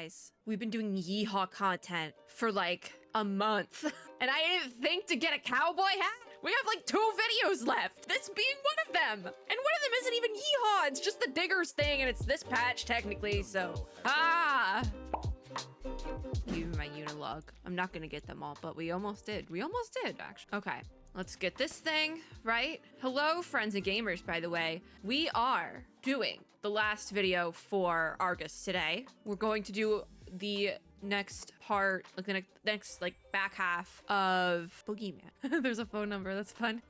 guys. We've been doing yeehaw content for like a month. And I didn't think to get a cowboy hat. We have like 2 videos left, this being one of them. And one of them isn't even yeehaw, it's just the diggers thing, and it's this patch technically, so. Even my unilog. I'm not gonna get them all, but we almost did. We almost did, actually. Okay, let's get this thing, right? Hello, friends and gamers, by the way. We are doing the last video for Argus today. We're going to do the next part, like the next like back half of Boogeyman. There's a phone number, that's fun.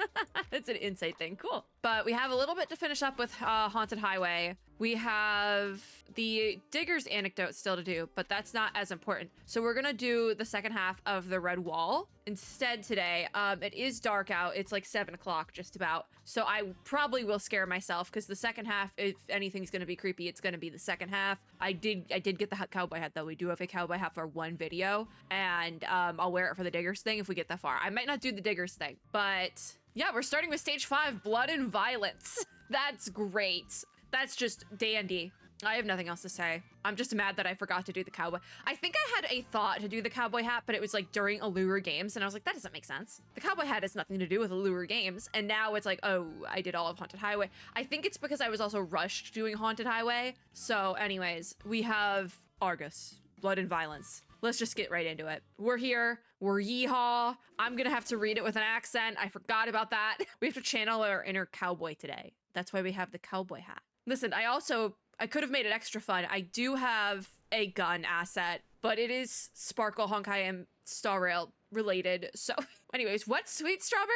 It's an insight thing, cool. But we have a little bit to finish up with Haunted Highway. We have the Digger's anecdote still to do, but that's not as important. So we're gonna do the second half of the Red Wall instead today. It is dark out, it's like 7 o'clock just about. So I probably will scare myself because the second half, if anything's gonna be creepy, it's gonna be the second half. I did get the cowboy hat though. We do have a cowboy hat for one video, and I'll wear it for the Diggers thing if we get that far. I might not do the Diggers thing, but yeah, we're starting with stage 5, Blood and Violence. That's great. That's just dandy. I have nothing else to say. I'm just mad that I forgot to do the cowboy. I think I had a thought to do the cowboy hat, but it was like during Allure Games, and I was like, that doesn't make sense. The cowboy hat has nothing to do with Allure Games, and now it's like, oh, I did all of Haunted Highway. I think it's because I was also rushed doing Haunted Highway. So anyways, we have Argus, Blood and Violence. Let's just get right into it. We're here, we're yeehaw. I'm gonna have to read it with an accent. I forgot about that. We have to channel our inner cowboy today. That's why we have the cowboy hat. Listen, I could have made it extra fun. I do have a gun asset, but it is Sparkle, Honkai, and Star Rail related. So anyways, what sweet strawberry?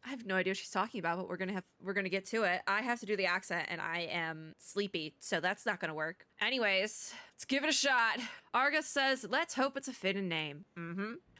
I have no idea what she's talking about, but we're gonna get to it. I have to do the accent and I am sleepy, so that's not gonna work. Anyways, let's give it a shot. Argus says, let's hope it's a fitting name.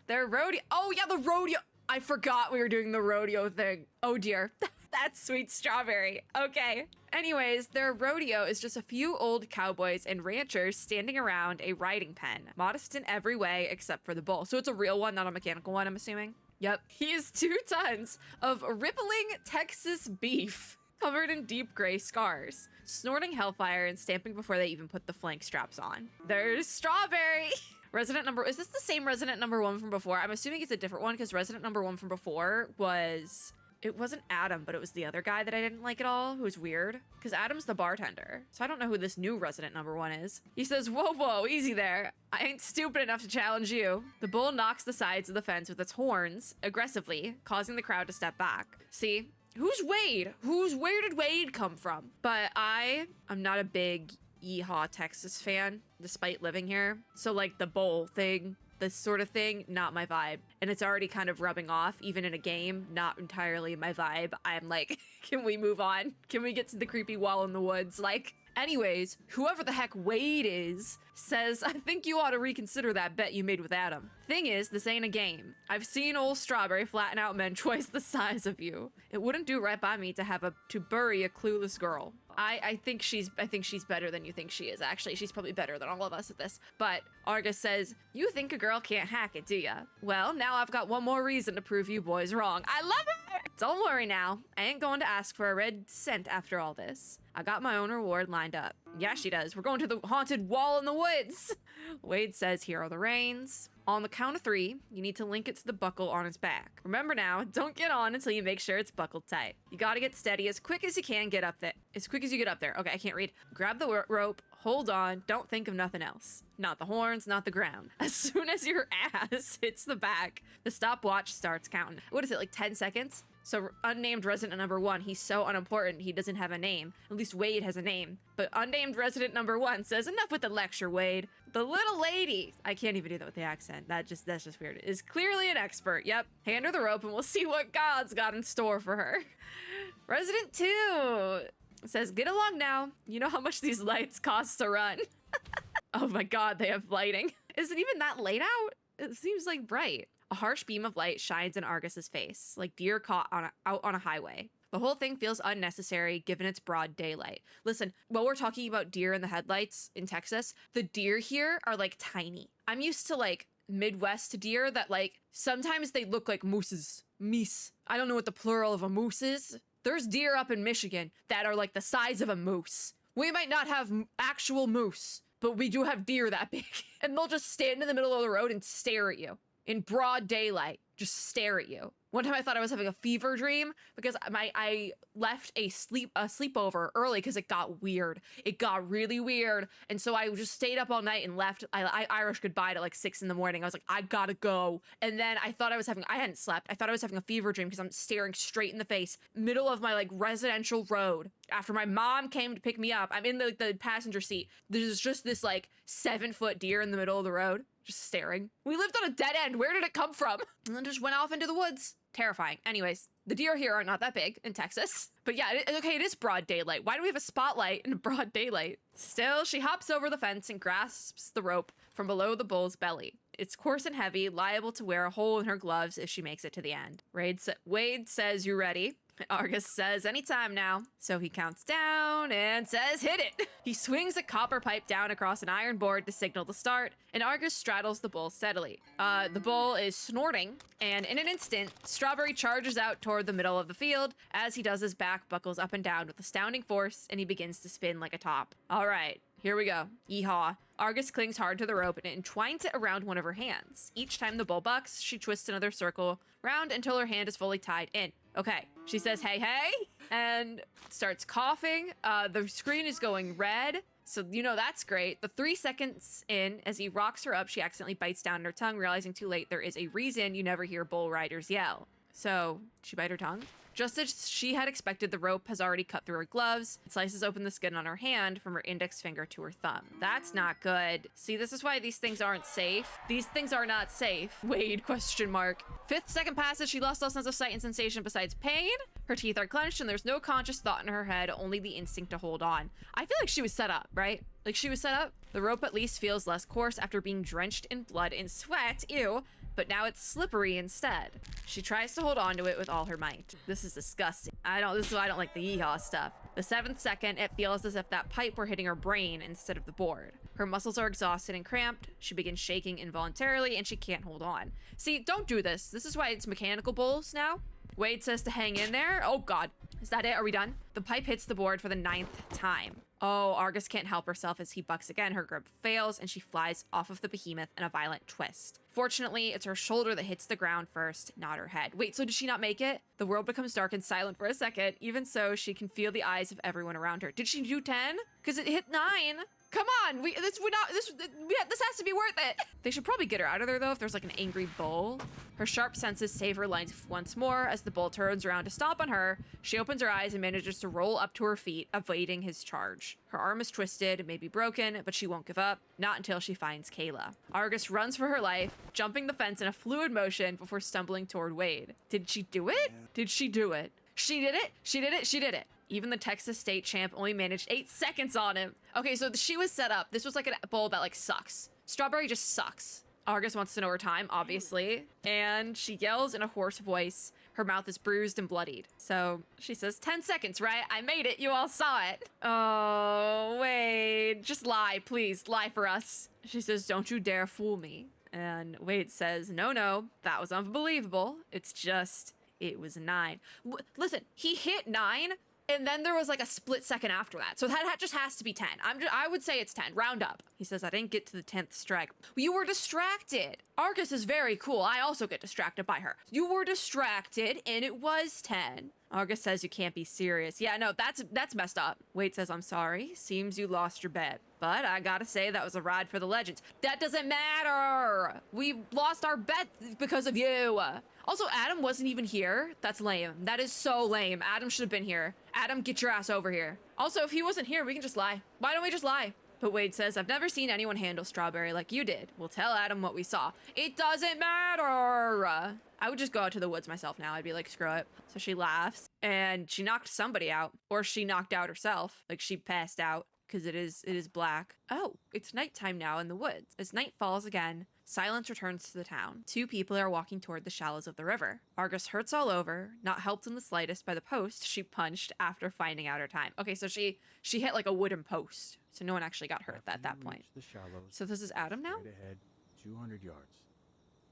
Their rodeo. Oh yeah, the rodeo. I forgot we were doing the rodeo thing. Oh dear. That's sweet strawberry. Okay. Anyways, their rodeo is just a few old cowboys and ranchers standing around a riding pen, modest in every way except for the bull. So it's a real one, not a mechanical one, I'm assuming. Yep. He is 2 tons of rippling Texas beef covered in deep gray scars, snorting hellfire and stamping before they even put the flank straps on. There's Strawberry. Resident number, is this the same resident number 1 from before? I'm assuming it's a different one because resident number 1 from before was... It wasn't Adam, but it was the other guy that I didn't like at all, who was weird. Because Adam's the bartender. So I don't know who this new resident number 1 is. He says, whoa, whoa, easy there. I ain't stupid enough to challenge you. The bull knocks the sides of the fence with its horns, aggressively, causing the crowd to step back. See? Who's Wade? Where did Wade come from? But I'm not a big yeehaw Texas fan, despite living here. So like the bull thing, this sort of thing, not my vibe. And it's already kind of rubbing off, even in a game, not entirely my vibe. I'm like, can we move on? Can we get to the creepy wall in the woods? Like, anyways, whoever the heck Wade is says, I think you ought to reconsider that bet you made with Adam. Thing is, this ain't a game. I've seen old Strawberry flatten out men twice the size of you. It wouldn't do right by me to bury a clueless girl. I think she's better than you think she is, actually. She's probably better than all of us at this. But Argus says, you think a girl can't hack it, do ya? Well, now I've got one more reason to prove you boys wrong. I love it! Don't worry now. I ain't going to ask for a red cent after all this. I got my own reward lined up. Yeah, she does. We're going to the haunted wall in the woods. Wade says, here are the reins. On the count of 3, you need to link it to the buckle on his back. Remember now, don't get on until you make sure it's buckled tight. You gotta get steady as quick as you can get up there. As quick as you get up there. Okay, I can't read. Grab the rope, hold on, don't think of nothing else. Not the horns, not the ground. As soon as your ass hits the back, the stopwatch starts counting. What is it, like 10 seconds? So unnamed resident number 1, he's so unimportant he doesn't have a name. At least Wade has a name. But unnamed resident number 1 says, enough with the lecture, Wade. The little lady, I can't even do that with the accent. That's just weird. Is clearly an expert. Yep. Hand her the rope and we'll see what God's got in store for her. Resident 2 says, get along now. You know how much these lights cost to run. Oh my God, they have lighting. Is it even that late out? It seems like bright. A harsh beam of light shines in Argus's face, like deer caught out on a highway. The whole thing feels unnecessary given its broad daylight. Listen, while we're talking about deer in the headlights in Texas, the deer here are like tiny. I'm used to like Midwest deer that like, sometimes they look like mooses. Meese. I don't know what the plural of a moose is. There's deer up in Michigan that are like the size of a moose. We might not have actual moose, but we do have deer that big. And they'll just stand in the middle of the road and stare at you in broad daylight, just stare at you. One time I thought I was having a fever dream because I left a sleepover early because it got weird. It got really weird. And so I just stayed up all night and left. I Irish goodbye at like 6 in the morning. I was like, I gotta go. And then I hadn't slept. I thought I was having a fever dream because I'm staring straight in the face, middle of my like residential road. After my mom came to pick me up, I'm in the passenger seat. There's just this like 7-foot deer in the middle of the road, just staring. We lived on a dead end. Where did it come from? And then just went off into the woods. Terrifying. Anyways, the deer here are not that big in Texas. But yeah, it is broad daylight. Why do we have a spotlight in broad daylight? Still, she hops over the fence and grasps the rope from below the bull's belly. It's coarse and heavy, liable to wear a hole in her gloves if she makes it to the end. Wade says, "You ready?" Argus says, "Anytime now." So he counts down and says, "Hit it." He swings a copper pipe down across an iron board to signal the start, and Argus straddles the bull steadily. The bull is snorting, and in an instant, Strawberry charges out toward the middle of the field. As he does, his back buckles up and down with astounding force, and he begins to spin like a top. All right, here we go. Yeehaw. Argus clings hard to the rope and entwines it around one of her hands. Each time the bull bucks, she twists another circle round until her hand is fully tied in. Okay, she says, "Hey, hey," and starts coughing. The screen is going red, so you know that's great. The 3 seconds in, as he rocks her up, she accidentally bites down her tongue, realizing too late there is a reason you never hear bull riders yell. So, she bite her tongue? Just as she had expected, the rope has already cut through her gloves. It slices open the skin on her hand from her index finger to her thumb. That's not good. See, this is why these things aren't safe. These things are not safe. Wade, question mark. 5th second passes, she lost all sense of sight and sensation besides pain. Her teeth are clenched and there's no conscious thought in her head, only the instinct to hold on. I feel like she was set up, right? Like she was set up. The rope at least feels less coarse after being drenched in blood and sweat. Ew. But now it's slippery instead. She tries to hold on to it with all her might. This is disgusting. This is why I don't like the yeehaw stuff. The 7th second, it feels as if that pipe were hitting her brain instead of the board. Her muscles are exhausted and cramped. She begins shaking involuntarily and she can't hold on. See, don't do this. This is why it's mechanical bulls now. Wade says to hang in there. Oh God. Is that it? Are we done? The pipe hits the board for the 9th time. Oh, Argus can't help herself as he bucks again. Her grip fails and she flies off of the behemoth in a violent twist. Fortunately, it's her shoulder that hits the ground first, not her head. Wait, so did she not make it? The world becomes dark and silent for a second. Even so, she can feel the eyes of everyone around her. Did she do 10? Because it hit 9. Come on, this has to be worth it. They should probably get her out of there though if there's like an angry bull. Her sharp senses save her life once more as the bull turns around to stomp on her. She opens her eyes and manages to roll up to her feet, evading his charge. Her arm is twisted, maybe broken, but she won't give up, not until she finds Kayla. Argus runs for her life, jumping the fence in a fluid motion before stumbling toward Wade. Did she do it? Yeah. Did she do it? She did it? She did it? She did it. Even the Texas state champ only managed 8 seconds on him. Okay, so she was set up. This was like a bull that like sucks. Strawberry just sucks. Argus wants to know her time, obviously. And she yells in a hoarse voice. Her mouth is bruised and bloodied. So she says, 10 seconds, right? I made it. You all saw it. Oh, Wade. Just lie, please. Lie for us. She says, don't you dare fool me. And Wade says, no, that was unbelievable. It's just, it was 9. Listen, he hit 9. And then there was like a split second after that. So that just has to be 10. I would say it's 10. Round up. He says, I didn't get to the 10th strike. You were distracted. Argus is very cool. I also get distracted by her. You were distracted and it was 10. Argus says you can't be serious. Yeah, no, that's messed up. Wade says, I'm sorry. Seems you lost your bet. But I gotta say that was a ride for the legends. That doesn't matter. We lost our bet because of you. Also, Adam wasn't even here. That's lame. That is so lame. Adam should have been here. Adam, get your ass over here. Also, if he wasn't here, we can just lie. Why don't we just lie? But Wade says, I've never seen anyone handle Strawberry like you did. We'll tell Adam what we saw. It doesn't matter. I would just go out to the woods myself now. I'd be like, screw it. So she laughs and she knocked somebody out, or she knocked out herself. Like she passed out because it is black. Oh, it's nighttime now in the woods. As night falls again, silence returns to the town. 2 people are walking toward the shallows of the river. Argus hurts all over, not helped in the slightest by the post she punched after finding out her time. Okay, so she hit like a wooden post. So no one actually got hurt at that point. The shallows, so this is Adam now? Straight ahead, 200 yards.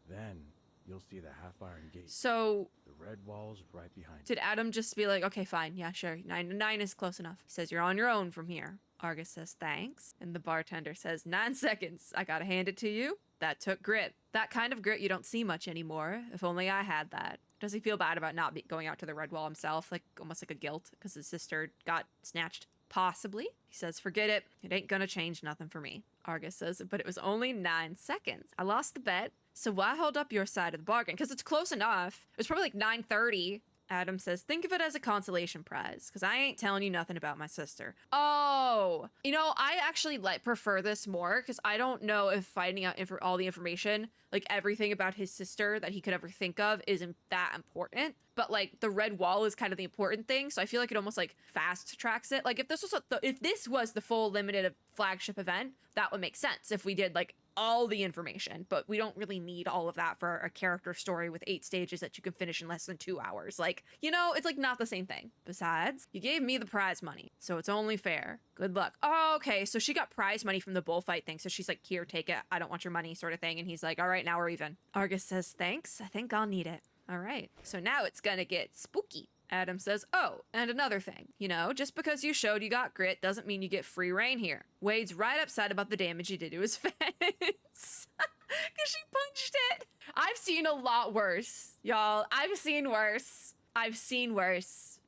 Then you'll see the half-iron gate. So the red wall's right behind. Did Adam just be like, okay, fine, yeah, sure. 9 is close enough. He says you're on your own from here. Argus says thanks, and the bartender says 9 seconds. I gotta hand it to you. That took grit. That kind of grit you don't see much anymore. If only I had that. Does he feel bad about not going out to the Red Wall himself? Like, almost like a guilt because his sister got snatched? Possibly. He says, forget it. It ain't gonna change nothing for me. Argus says, but it was only 9 seconds. I lost the bet, so why hold up your side of the bargain? Because it's close enough. It was probably like 9:30. Adam says, think of it as a consolation prize, because I ain't telling you nothing about my sister. Oh, you know, I actually prefer this more, because I don't know if finding out all the information, like everything about his sister that he could ever think of, isn't that important. But like the Red Wall is kind of the important thing, so I feel like it almost like fast tracks it. Like if this was the full limited flagship event, that would make sense if we did like all the information, but we don't really need all of that for a character story with 8 stages that you can finish in less than 2 hours. Like, you know, it's like not the same thing. Besides, you gave me the prize money, so it's only fair. Good luck. Oh, okay, so she got prize money from the bullfight thing, so she's like, here, take it. I don't want your money sort of thing. And he's like, all right, now we're even. Argus says, thanks. I think I'll need it. All right, so now it's gonna get spooky. Adam says, oh, and another thing, you know, just because you showed you got grit doesn't mean you get free reign here. Wade's right upset about the damage you did to his fence. Because she punched it. I've seen a lot worse, y'all. I've seen worse.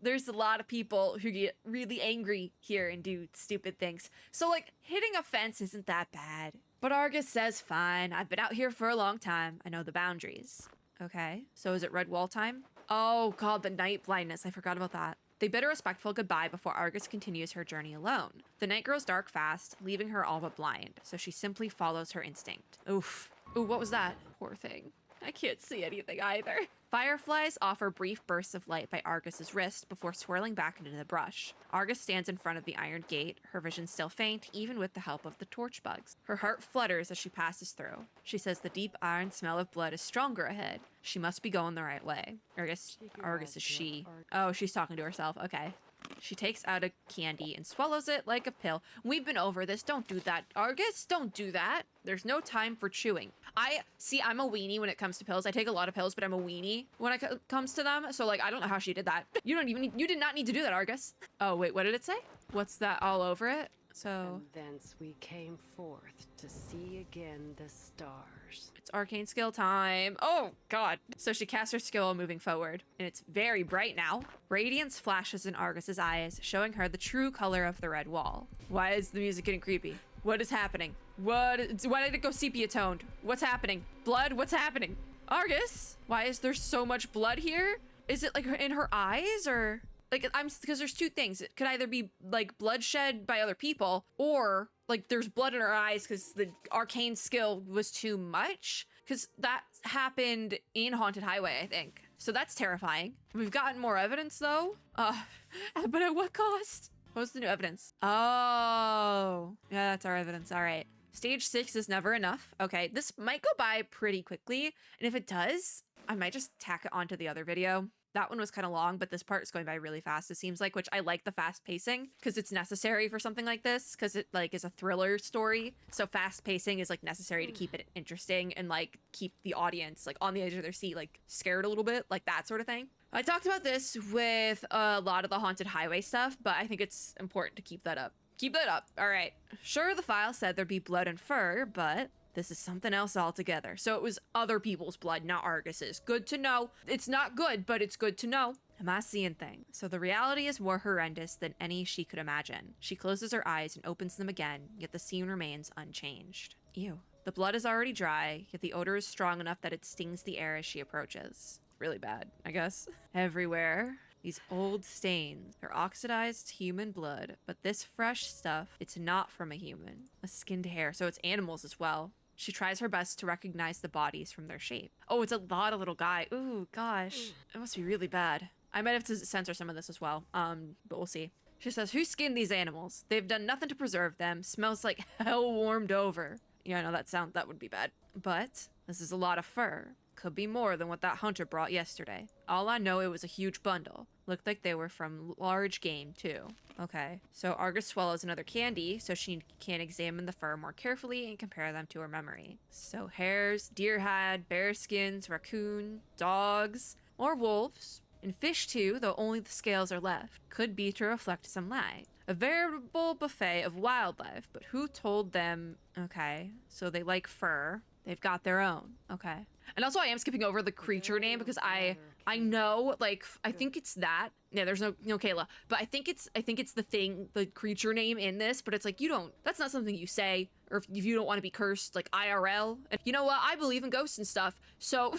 There's a lot of people who get really angry here and do stupid things. So, like, hitting a fence isn't that bad. But Argus says, fine, I've been out here for a long time. I know the boundaries. Okay, so is it Red Wall time? Oh god, the night blindness. I forgot about that. They bid a respectful goodbye before Argus continues her journey alone. The night grows dark fast, leaving her all but blind, so she simply follows her instinct. Oof. Ooh, what was that? Poor thing. I can't see anything either. Fireflies offer brief bursts of light by Argus's wrist before swirling back into the brush. Argus stands in front of the iron gate, her vision still faint even with the help of the torch bugs. Her heart flutters as she passes through. She says the deep iron smell of blood is stronger ahead. She must be going the right way. Argus is she. Oh, she's talking to herself. Okay. She takes out a candy and swallows it like a pill. We've been over this. Don't do that, Argus. Don't do that. There's no time for chewing. I'm a weenie when it comes to pills. I take a lot of pills, but I'm a weenie when it comes to them. So, like, I don't know how she did that. You did not need to do that, Argus. Oh, wait, what did it say? What's that all over it? So... And thence we came forth to see again the stars. It's arcane skill time. Oh, God. So she casts her skill while moving forward, and it's very bright now. Radiance flashes in Argus's eyes, showing her the true color of the red wall. Why is the music getting creepy? What is happening? Why did it go sepia toned? What's happening? Blood? What's happening? Argus? Why is there so much blood here? Is it like in her eyes or... Like, because there's two things. It could either be, like, bloodshed by other people, or, like, there's blood in her eyes because the arcane skill was too much. Because that happened in Haunted Highway, I think. So that's terrifying. We've gotten more evidence, though. But at what cost? What's the new evidence? Oh. Yeah, that's our evidence. All right. Stage 6 is never enough. Okay, this might go by pretty quickly. And if it does, I might just tack it onto the other video. That one was kind of long, but this part is going by really fast, it seems like, which I like the fast pacing because it's necessary for something like this because it like is a thriller story. So fast pacing is like necessary to keep it interesting and like keep the audience like on the edge of their seat, like scared a little bit, like that sort of thing. I talked about this with a lot of the Haunted Highway stuff, but I think it's important to keep that up. Keep that up. All right. Sure, the file said there'd be blood and fur, but this is something else altogether. So it was other people's blood, not Argus's. Good to know. It's not good, but it's good to know. Am I seeing things? So the reality is more horrendous than any she could imagine. She closes her eyes and opens them again, yet the scene remains unchanged. Ew. The blood is already dry, yet the odor is strong enough that it stings the air as she approaches. Really bad, I guess. Everywhere. These old stains. They're oxidized human blood, but this fresh stuff, it's not from a human. A skinned hair, so it's animals as well. She tries her best to recognize the bodies from their shape. Oh, it's a lot of little guy. Ooh, gosh. It must be really bad. I might have to censor some of this as well, but we'll see. She says, who skinned these animals? They've done nothing to preserve them. Smells like hell warmed over. Yeah, I know that would be bad. But this is a lot of fur. Could be more than what that hunter brought yesterday. All I know, it was a huge bundle. Looked like they were from large game, too. Okay, so Argus swallows another candy so she can examine the fur more carefully and compare them to her memory. So hares, deer hide, bear skins, raccoon, dogs, or wolves. And fish too, though only the scales are left. Could be to reflect some light. A veritable buffet of wildlife, but who told them? Okay, so they like fur. They've got their own. Okay. And also I am skipping over the creature name because I know, like, I think it's that. Yeah, there's no Kayla, but I think it's the thing, the creature name in this, but it's like, that's not something you say, or if you don't want to be cursed, like IRL. And you know what? I believe in ghosts and stuff. So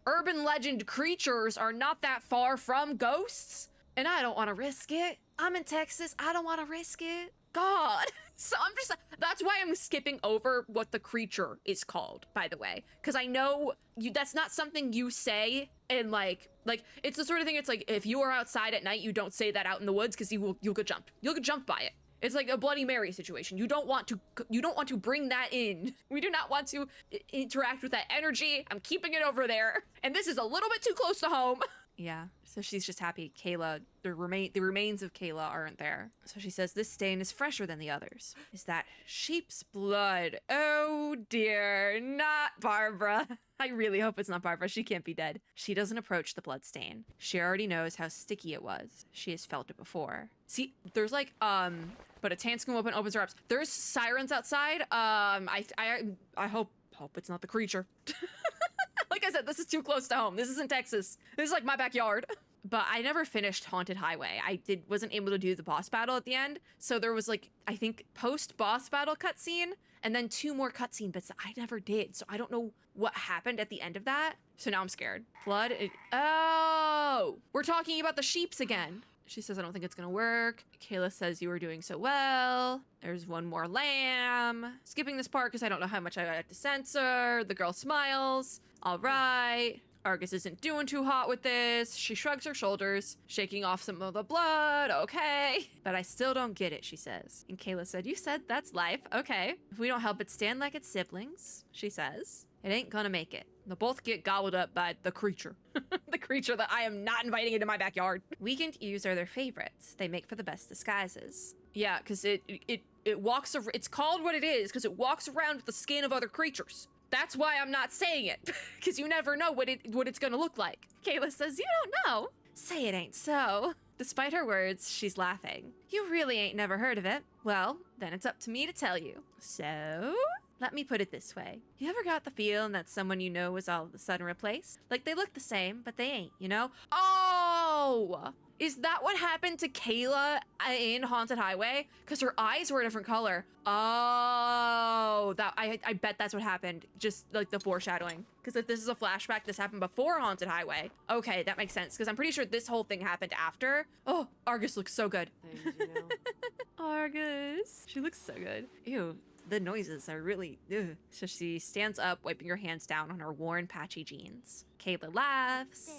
urban legend creatures are not that far from ghosts, and I don't want to risk it. I'm in Texas. I don't want to risk it. God. So that's why I'm skipping over what the creature is called, by the way, because I know that's not something you say, and like it's the sort of thing. It's like if you are outside at night, you don't say that out in the woods because you'll get jumped. You'll get jumped by it. It's like a Bloody Mary situation. You don't want to bring that in. We do not want to interact with that energy. I'm keeping it over there, and this is a little bit too close to home. Yeah, so she's just happy Kayla, the remains of Kayla aren't there. So she says, this stain is fresher than the others. Is that sheep's blood? Oh dear, not Barbara. I really hope it's not Barbara. She can't be dead. She doesn't approach the blood stain. She already knows how sticky it was. She has felt it before. See, there's like, but a Tanscum opens her up. There's sirens outside. I hope it's not the creature. Like I said, this is too close to home. This isn't Texas. This is like my backyard. But I never finished Haunted Highway. I wasn't able to do the boss battle at the end. So there was like, I think post-boss battle cutscene and then 2 more cutscene bits that I never did. So I don't know what happened at the end of that. So now I'm scared. Blood. Oh, we're talking about the sheeps again. She says, I don't think it's gonna work. Kayla says, you were doing so well. There's one more lamb. Skipping this part because I don't know how much I have to censor. The girl smiles. All right. Argus isn't doing too hot with this. She shrugs her shoulders, shaking off some of the blood. Okay. But I still don't get it, she says. And Kayla said, you said that's life. Okay. If we don't help it stand like its siblings, she says, it ain't gonna make it. They'll both get gobbled up by the creature. The creature that I am not inviting into my backyard. Weekend ewes are their favorites. They make for the best disguises. Yeah, because it walks, it's called what it is because it walks around with the skin of other creatures. That's why I'm not saying it, because you never know what it's gonna look like. Kayla says, you don't know. Say it ain't so. Despite her words, she's laughing. You really ain't never heard of it. Well, then it's up to me to tell you. So, let me put it this way. You ever got the feeling that someone you know was all of a sudden replaced? Like they look the same, but they ain't, you know? Oh! Is that what happened to Kayla in Haunted Highway? Because her eyes were a different color. Oh, I bet that's what happened. Just like the foreshadowing. Because if this is a flashback, this happened before Haunted Highway. Okay, that makes sense. Because I'm pretty sure this whole thing happened after. Oh, Argus looks so good. Things, you know. Argus. She looks so good. Ew. The noises are really, ugh. So she stands up, wiping her hands down on her worn, patchy jeans. Kayla laughs.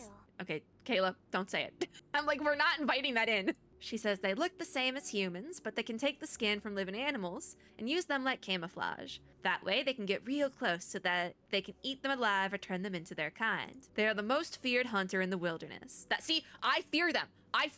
Okay, Kayla, don't say it. I'm like, we're not inviting that in. She says they look the same as humans, but they can take the skin from living animals and use them like camouflage. That way they can get real close so that they can eat them alive or turn them into their kind. They are the most feared hunter in the wilderness. See, I fear them. I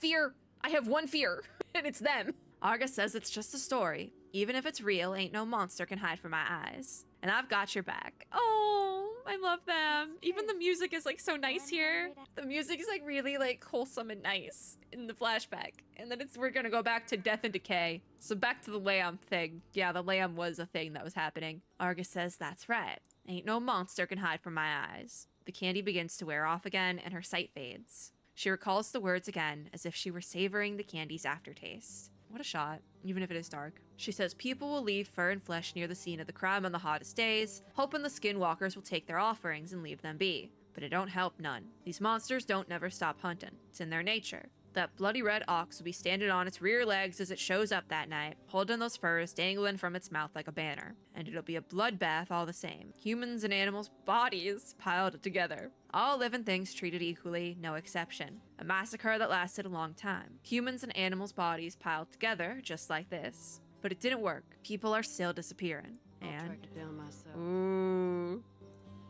have one fear, and it's them. Argus says it's just a story. Even if it's real, ain't no monster can hide from my eyes. And I've got your back. Oh, I love them. Even the music is like so nice here. The music is like really like wholesome and nice in the flashback. And then we're gonna go back to death and decay. So back to the lamb thing. Yeah, the lamb was a thing that was happening. Argus says that's right. Ain't no monster can hide from my eyes. The candy begins to wear off again and her sight fades. She recalls the words again as if she were savoring the candy's aftertaste. What a shot, even if it is dark. She says people will leave fur and flesh near the scene of the crime on the hottest days, hoping the skinwalkers will take their offerings and leave them be. But it don't help none. These monsters don't never stop hunting. It's in their nature. That bloody red ox will be standing on its rear legs as it shows up that night, holding those furs dangling from its mouth like a banner. And it'll be a bloodbath all the same. Humans and animals' bodies piled together. All living things treated equally, no exception. A massacre that lasted a long time. Humans and animals' bodies piled together, just like this. But it didn't work. People are still disappearing. I'll track it down myself. Ooh.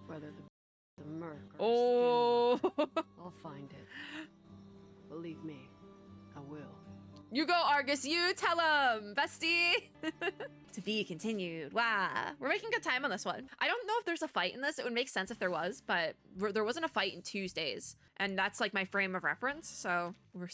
Whether the merc or Oh. I'll find it. Believe me, I will. You go, Argus. You tell him, bestie. To be continued. Wow. We're making good time on this one. I don't know if there's a fight in this. It would make sense if there was, but there wasn't a fight in Tuesdays. And that's like my frame of reference. So we're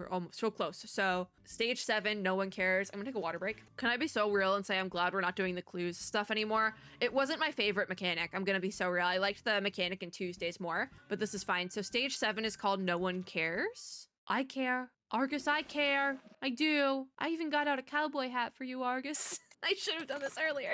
almost so close. So stage 7, no one cares. I'm gonna take a water break. Can I be so real and say I'm glad we're not doing the clues stuff anymore? It wasn't my favorite mechanic. I'm gonna be so real. I liked the mechanic in Tuesdays more, but this is fine. So stage 7 is called No One Cares. I care. Argus, I care. I do. I even got out a cowboy hat for you, Argus. I should have done this earlier.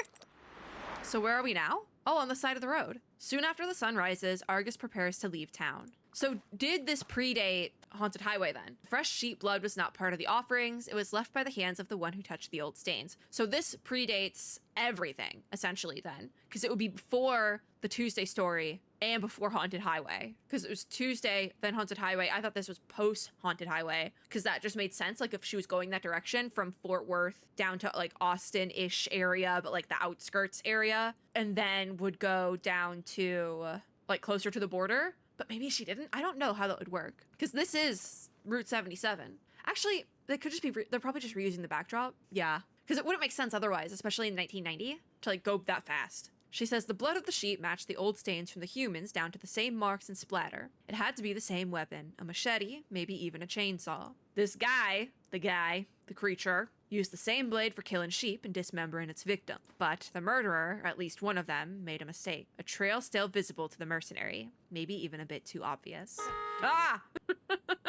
So where are we now? Oh, on the side of the road. Soon after the sun rises, Argus prepares to leave town. So did this predate Haunted Highway then? Fresh sheep blood was not part of the offerings. It was left by the hands of the one who touched the old stains. So this predates everything, essentially then. Because it would be before the Tuesday story and before Haunted Highway. Because it was Tuesday, then Haunted Highway. I thought this was post Haunted Highway. Because that just made sense. Like if she was going that direction from Fort Worth down to like Austin-ish area, but like the outskirts area. And then would go down to like closer to the border. But maybe she didn't. I don't know how that would work. Because this is Route 77. Actually, they could just be, they're probably just reusing the backdrop. Yeah. Because it wouldn't make sense otherwise, especially in 1990, to like go that fast. She says the blood of the sheep matched the old stains from the humans down to the same marks and splatter. It had to be the same weapon, a machete, maybe even a chainsaw. This guy, the creature, used the same blade for killing sheep and dismembering its victim. But the murderer, at least one of them, made a mistake. A trail still visible to the mercenary, maybe even a bit too obvious. Ah!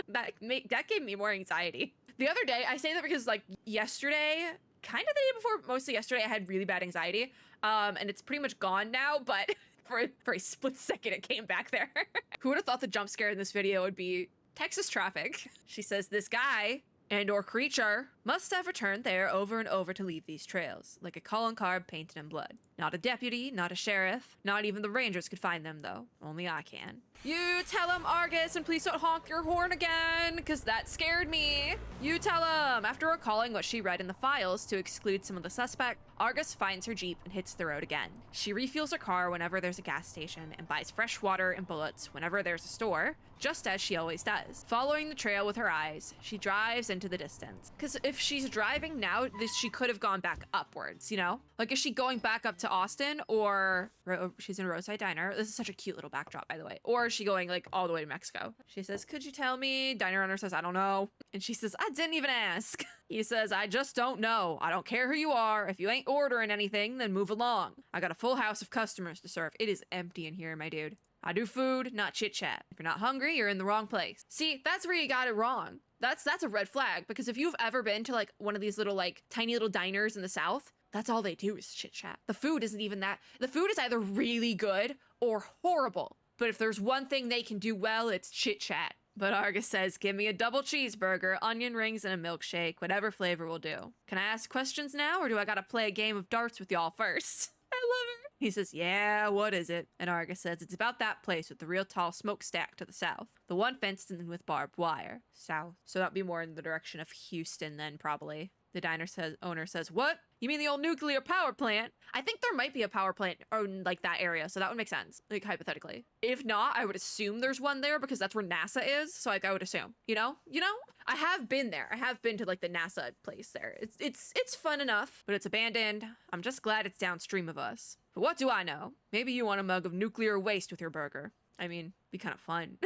that gave me more anxiety. The other day, I say that because like yesterday, kind of the day before, mostly yesterday, I had really bad anxiety. And it's pretty much gone now, but for a split second, it came back there. Who would have thought the jump scare in this video would be Texas traffic? She says this guy and or creature must have returned there over and over to leave these trails, like a calling card painted in blood. Not a deputy, not a sheriff, not even the rangers could find them though. Only I can. You tell him, Argus, and please don't honk your horn again, because that scared me. You tell him. After recalling what she read in the files to exclude some of the suspect, Argus finds her Jeep and hits the road again. She refuels her car whenever there's a gas station and buys fresh water and bullets whenever there's a store, just as she always does. Following the trail with her eyes, she drives into the distance. Because if she's driving now, she could have gone back upwards, you know? Like, is she going back up to Austin, or she's in Roadside Diner? This is such a cute little backdrop, by the way. Or is she going like all the way to Mexico? She says, could you tell me? Diner owner says, I don't know. And she says, I didn't even ask. He says, I just don't know. I don't care who you are. If you ain't ordering anything, then move along. I got a full house of customers to serve. It is empty in here, my dude. I do food, not chit chat. If you're not hungry, you're in the wrong place. See, that's where you got it wrong. That's a red flag, because if you've ever been to like one of these little like tiny little diners in the South, that's all they do is chit chat. The food isn't even that. The food is either really good or horrible. But if there's one thing they can do well, it's chit chat. But Argus says, give me a double cheeseburger, onion rings, and a milkshake. Whatever flavor will do. Can I ask questions now, or do I gotta play a game of darts with y'all first? I love her. He says, yeah, what is it? And Argus says, it's about that place with the real tall smokestack to the south. The one fenced in with barbed wire. South. So that'd be more in the direction of Houston then, probably. The owner says, what? You mean the old nuclear power plant? I think there might be a power plant in like that area, so that would make sense, like hypothetically. If not, I would assume there's one there because that's where NASA is, so like I would assume, you know? I have been there. I have been to like the NASA place there. It's fun enough, but it's abandoned. I'm just glad it's downstream of us. But what do I know? Maybe you want a mug of nuclear waste with your burger. I mean, be kind of fun.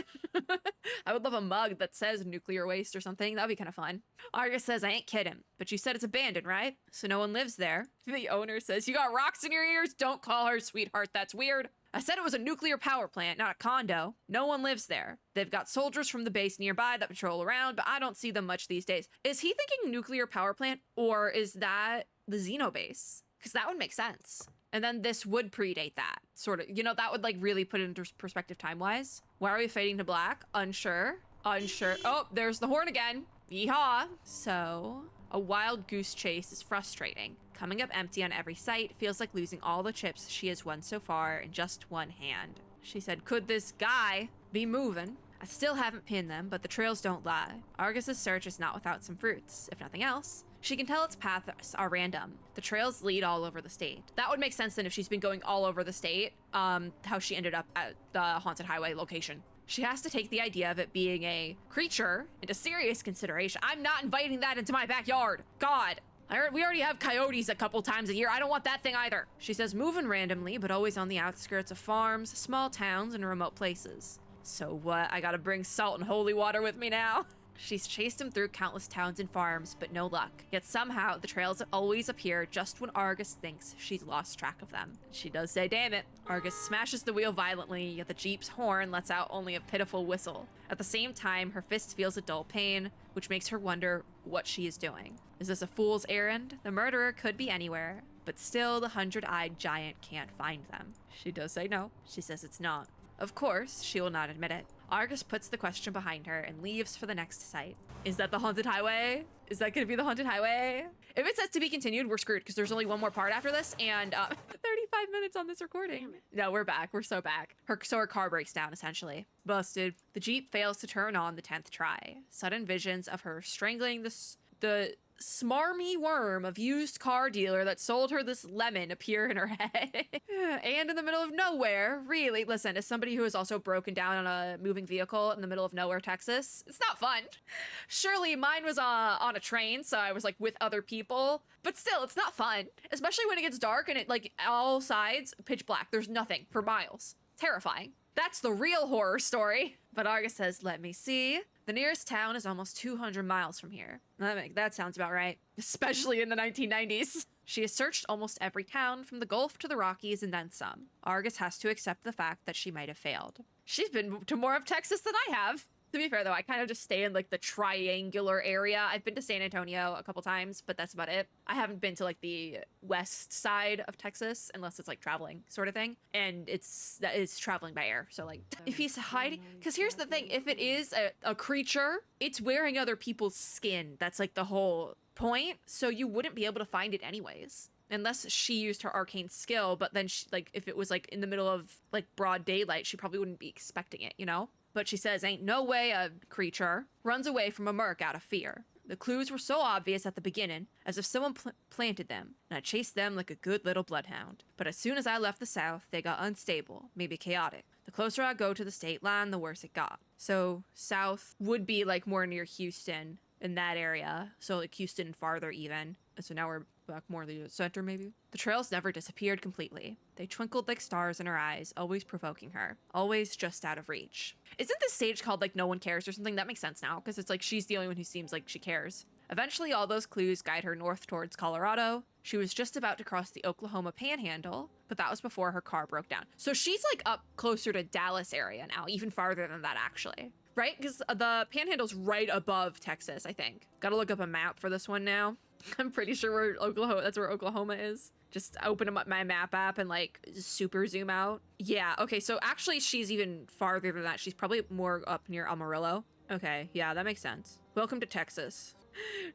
I would love a mug that says nuclear waste or something. That'd be kind of fun. Argus says, I ain't kidding, but you said it's abandoned, right? So no one lives there. The owner says, you got rocks in your ears? Don't call her sweetheart. That's weird. I said it was a nuclear power plant, not a condo. No one lives there. They've got soldiers from the base nearby that patrol around, but I don't see them much these days. Is he thinking nuclear power plant, or is that the Xeno base? Because that would make sense. And then this would predate that, sort of. You know, that would like really put it into perspective time-wise. Why are we fading to black? Unsure. Unsure. Oh, there's the horn again. Yeehaw. So, a wild goose chase is frustrating. Coming up empty on every site feels like losing all the chips she has won so far in just one hand. She said, could this guy be moving? I still haven't pinned them, but the trails don't lie. Argus's search is not without some fruits, if nothing else. She can tell its paths are random. The trails lead all over the state. That would make sense then if she's been going all over the state, how she ended up at the Haunted Highway location. She has to take the idea of it being a creature into serious consideration. I'm not inviting that into my backyard. God. We already have coyotes a couple times a year. I don't want that thing either. She says moving randomly, but always on the outskirts of farms, small towns, and remote places. So what? I gotta bring salt and holy water with me now? She's chased him through countless towns and farms, but no luck. Yet somehow, the trails always appear just when Argus thinks she's lost track of them. She does say, damn it. Argus smashes the wheel violently, yet the Jeep's horn lets out only a pitiful whistle. At the same time, her fist feels a dull pain, which makes her wonder what she is doing. Is this a fool's errand? The murderer could be anywhere, but still the 100-eyed giant can't find them. She does say no. She says it's not. Of course, she will not admit it. Argus puts the question behind her and leaves for the next site. Is that the haunted highway? Is that gonna be the haunted highway? If it says to be continued, we're screwed because there's only one more part after this and 35 minutes on this recording. No, we're back. We're so back. Her car breaks down, essentially. Busted. The Jeep fails to turn on the 10th try. Sudden visions of her strangling the smarmy worm of used car dealer that sold her this lemon appear in her head. And in the middle of nowhere, really, listen, as somebody who is also broken down on a moving vehicle in the middle of nowhere, Texas, it's not fun. Surely mine was on a train, so I was like with other people, but still, it's not fun, especially when it gets dark and it like all sides pitch black. There's nothing for miles. Terrifying. That's the real horror story. But Argus says, let me see. The nearest town is almost 200 miles from here. That sounds about right, especially in the 1990s. She has searched almost every town, from the Gulf to the Rockies and then some. Argus has to accept the fact that she might have failed. She's been to more of Texas than I have. To be fair, though, I kind of just stay in, like, the triangular area. I've been to San Antonio a couple times, but that's about it. I haven't been to, like, the west side of Texas, unless it's, like, traveling sort of thing. And it's traveling by air. So, like, if he's hiding... Because here's the thing. If it is a creature, it's wearing other people's skin. That's, like, the whole point. So you wouldn't be able to find it anyways. Unless she used her arcane skill, but then, she, like, if it was, like, in the middle of, like, broad daylight, she probably wouldn't be expecting it, you know? But she says, ain't no way a creature runs away from a merc out of fear. The clues were so obvious at the beginning, as if someone planted them, and I chased them like a good little bloodhound. But as soon as I left the south, they got unstable, maybe chaotic. The closer I go to the state line, the worse it got. So south would be like more near Houston, in that area. So like Houston farther even. And so now we're back more in the center maybe. The trails never disappeared completely. They twinkled like stars in her eyes, always provoking her. Always just out of reach. Isn't this stage called like No One Cares or something? That makes sense now, because it's like she's the only one who seems like she cares. Eventually, all those clues guide her north towards Colorado. She was just about to cross the Oklahoma Panhandle, but that was before her car broke down. So she's like up closer to Dallas area now, even farther than that actually. Right? Because the Panhandle's right above Texas, I think. Gotta look up a map for this one now. I'm pretty sure that's where Oklahoma is. Just open up my map app and like super zoom out. Yeah, okay, so actually she's even farther than that. She's probably more up near Amarillo. Okay, yeah, that makes sense. Welcome to Texas.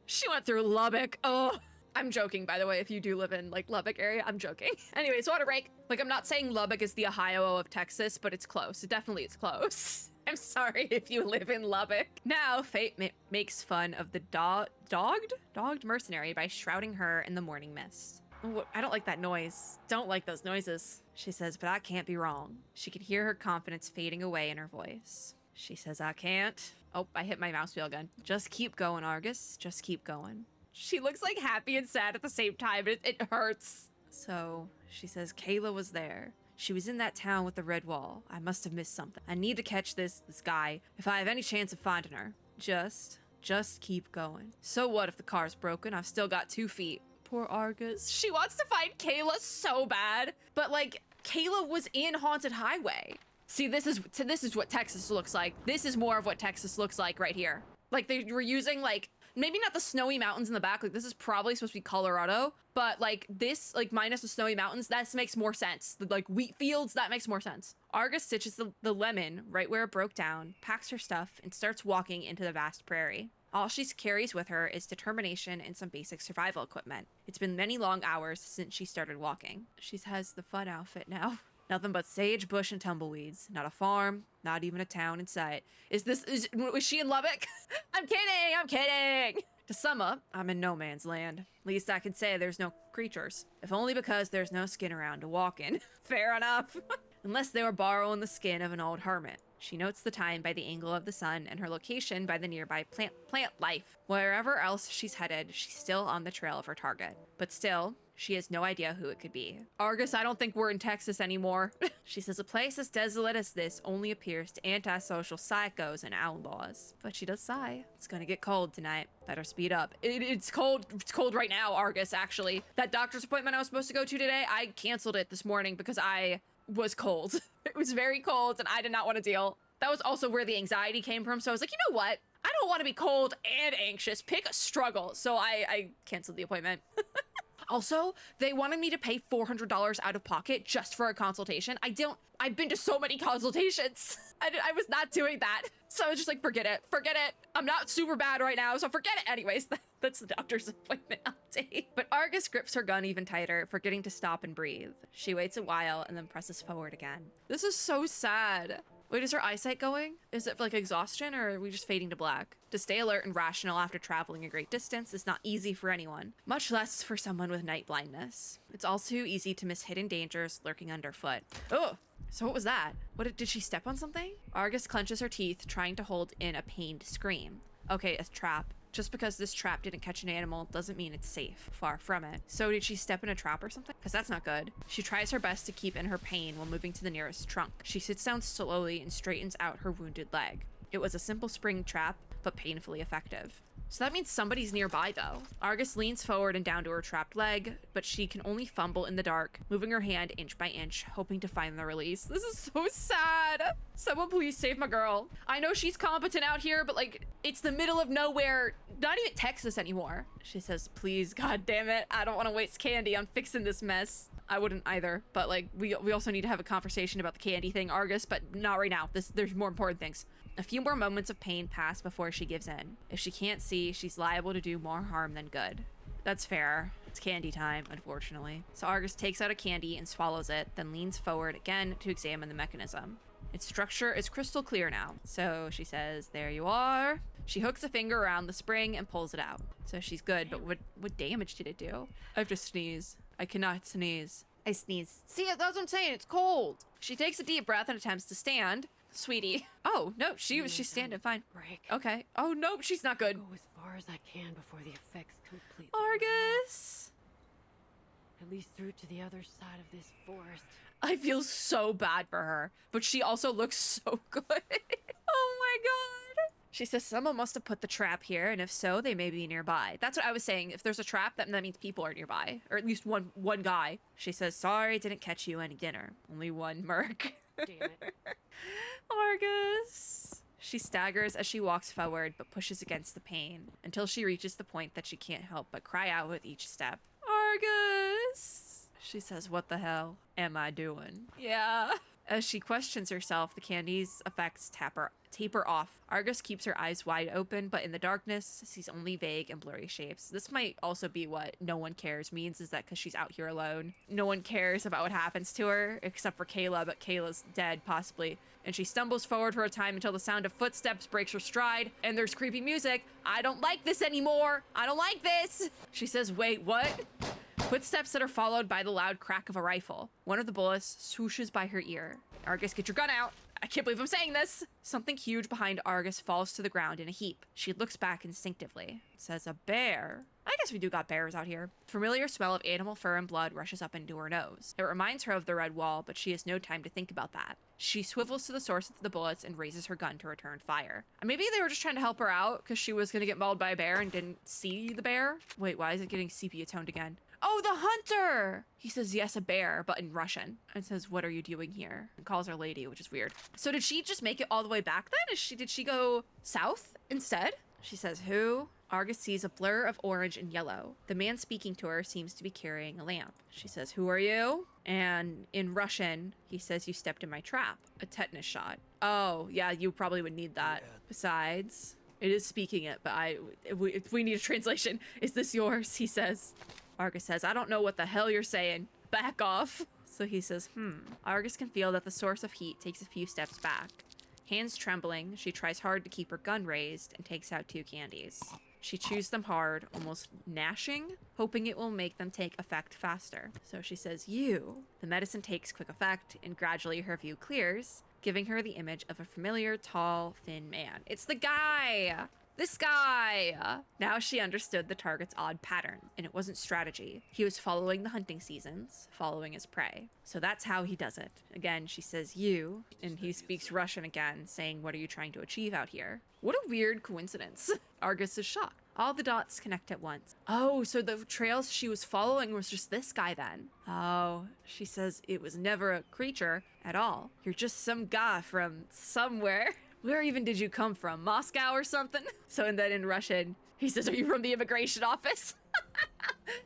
She went through Lubbock. Oh, I'm joking, by the way, if you do live in like Lubbock area, I'm joking. Anyways, water break. Like, I'm not saying Lubbock is the Ohio of Texas, but it's close. It definitely is close. I'm sorry if you live in Lubbock. Now, fate makes fun of the dogged mercenary by shrouding her in the morning mist. Oh, I don't like that noise. Don't like those noises. She says, but I can't be wrong. She could hear her confidence fading away in her voice. She says, I can't. Oh, I hit my mouse wheel again. Just keep going, Argus. Just keep going. She looks like happy and sad at the same time. It hurts. So she says, Kayla was there. She was in that town with the red wall. I must have missed something. I need to catch this guy if I have any chance of finding her. Just keep going. So what if the car's broken? I've still got 2 feet. Poor Argus. She wants to find Kayla so bad, but like Kayla was in Haunted Highway. See, this is what Texas looks like. This is more of what Texas looks like right here. Like they were using like maybe not the snowy mountains in the back. Like this is probably supposed to be Colorado, but like this, like minus the snowy mountains, that makes more sense. Like wheat fields, that makes more sense. Argus stitches the lemon right where it broke down, packs her stuff, and starts walking into the vast prairie. All she carries with her is determination and some basic survival equipment. It's been many long hours since she started walking. She has the fun outfit now. Nothing but sage, bush, and tumbleweeds. Not a farm, not even a town in sight. Was she in Lubbock? I'm kidding! To sum up, I'm in no man's land. Least I can say there's no creatures. If only because there's no skin around to walk in. Fair enough. Unless they were borrowing the skin of an old hermit. She notes the time by the angle of the sun and her location by the nearby plant life. Wherever else she's headed, she's still on the trail of her target. But still, she has no idea who it could be. Argus, I don't think we're in Texas anymore. She says a place as desolate as this only appears to antisocial psychos and outlaws. But she does sigh. It's gonna get cold tonight. Better speed up. It's cold. It's cold right now, Argus, actually. That doctor's appointment I was supposed to go to today, I canceled it this morning because I was cold. It was very cold and I did not want to deal. That was also where the anxiety came from. So I was like, you know what? I don't want to be cold and anxious. Pick a struggle. So I canceled the appointment. Also, they wanted me to pay $400 out of pocket just for a consultation. I've been to so many consultations. I was not doing that. So I was just like, forget it. Forget it. I'm not super bad right now, so forget it. Anyways, that's the doctor's appointment update. But Argus grips her gun even tighter, forgetting to stop and breathe. She waits a while and then presses forward again. This is so sad. Wait, is her eyesight going? Is it like exhaustion or are we just fading to black? To stay alert and rational after traveling a great distance is not easy for anyone, much less for someone with night blindness. It's all too easy to miss hidden dangers lurking underfoot. Oh, so what was that? Did she step on something? Argus clenches her teeth, trying to hold in a pained scream. Okay, a trap. Just because this trap didn't catch an animal doesn't mean it's safe. Far from it. So did she step in a trap or something? Because that's not good. She tries her best to keep in her pain while moving to the nearest trunk. She sits down slowly and straightens out her wounded leg. It was a simple spring trap, but painfully effective. So that means somebody's nearby, though. Argus leans forward and down to her trapped leg, but she can only fumble in the dark, moving her hand inch by inch, hoping to find the release. This is so sad. Someone please save my girl. I know she's competent out here, but like, it's the middle of nowhere, not even Texas anymore. She says, please, god damn it, I don't want to waste candy on fixing this mess. I wouldn't either, but like, we also need to have a conversation about the candy thing, Argus, but not right now. There's more important things. A few more moments of pain pass before she gives in. If she can't see, she's liable to do more harm than good. That's fair. It's candy time, unfortunately. So Argus takes out a candy and swallows it, then leans forward again to examine the mechanism. Its structure is crystal clear now. So she says, there you are. She hooks a finger around the spring and pulls it out. So she's good, but what damage did it do? I have to sneeze. I cannot sneeze. I sneeze. See, that's what I'm saying. It's cold. She takes a deep breath and attempts to stand. Sweetie. Oh, no, she's standing fine. Break. Okay. Oh, no, she's not good. Go as far as I can before the effects completely. Argus. At least through to the other side of this forest. I feel so bad for her, but she also looks so good. Oh my god. She says someone must have put the trap here, and if so, they may be nearby. That's what I was saying. If there's a trap, that means people are nearby, or at least one guy. She says, sorry, didn't catch you any dinner. Only one merc. Damn it. Argus. She staggers as she walks forward, but pushes against the pain until she reaches the point that she can't help but cry out with each step. Argus. She says, what the hell am I doing? Yeah. As she questions herself, the candy's effects taper off. Argus keeps her eyes wide open, but in the darkness, sees only vague and blurry shapes. This might also be what no one cares means, is that because she's out here alone. No one cares about what happens to her, except for Kayla, but Kayla's dead, possibly. And she stumbles forward for a time until the sound of footsteps breaks her stride, and there's creepy music. I don't like this anymore. I don't like this. She says, wait, what? Footsteps that are followed by the loud crack of a rifle. One of the bullets swooshes by her ear. Argus, get your gun out. I can't believe I'm saying this. Something huge behind Argus falls to the ground in a heap. She looks back instinctively. It says, a bear. I guess we do got bears out here. Familiar smell of animal fur and blood rushes up into her nose. It reminds her of the red wall, but she has no time to think about that. She swivels to the source of the bullets and raises her gun to return fire. Maybe they were just trying to help her out because she was going to get mauled by a bear and didn't see the bear. Wait, why is it getting sepia toned again? Oh, the hunter! He says, yes, a bear, but in Russian. And says, what are you doing here? And calls her lady, which is weird. So did she just make it all the way back then? Did she go south instead? She says, who? Argus sees a blur of orange and yellow. The man speaking to her seems to be carrying a lamp. She says, who are you? And in Russian, he says, you stepped in my trap. A tetanus shot. Oh, yeah, you probably would need that. Yeah. Besides, it is speaking it, but if we need a translation. Is this yours? He says. Argus says, I don't know what the hell you're saying. Back off. So he says, Argus can feel that the source of heat takes a few steps back. Hands trembling, she tries hard to keep her gun raised and takes out 2 candies. She chews them hard, almost gnashing, hoping it will make them take effect faster. So she says, you. The medicine takes quick effect, and gradually her view clears. giving her the image of a familiar, tall, thin man. It's the guy! This guy! Now she understood the target's odd pattern, and it wasn't strategy. He was following the hunting seasons, following his prey. So that's how he does it. Again, she says you, and he speaks Russian again, saying, what are you trying to achieve out here? What a weird coincidence. Argus is shocked. All the dots connect at once. Oh, so the trails she was following was just this guy then. Oh, she says it was never a creature at all. You're just some guy from somewhere. Where even did you come from? Moscow or something? So, and then in Russian, he says, are you from the immigration office?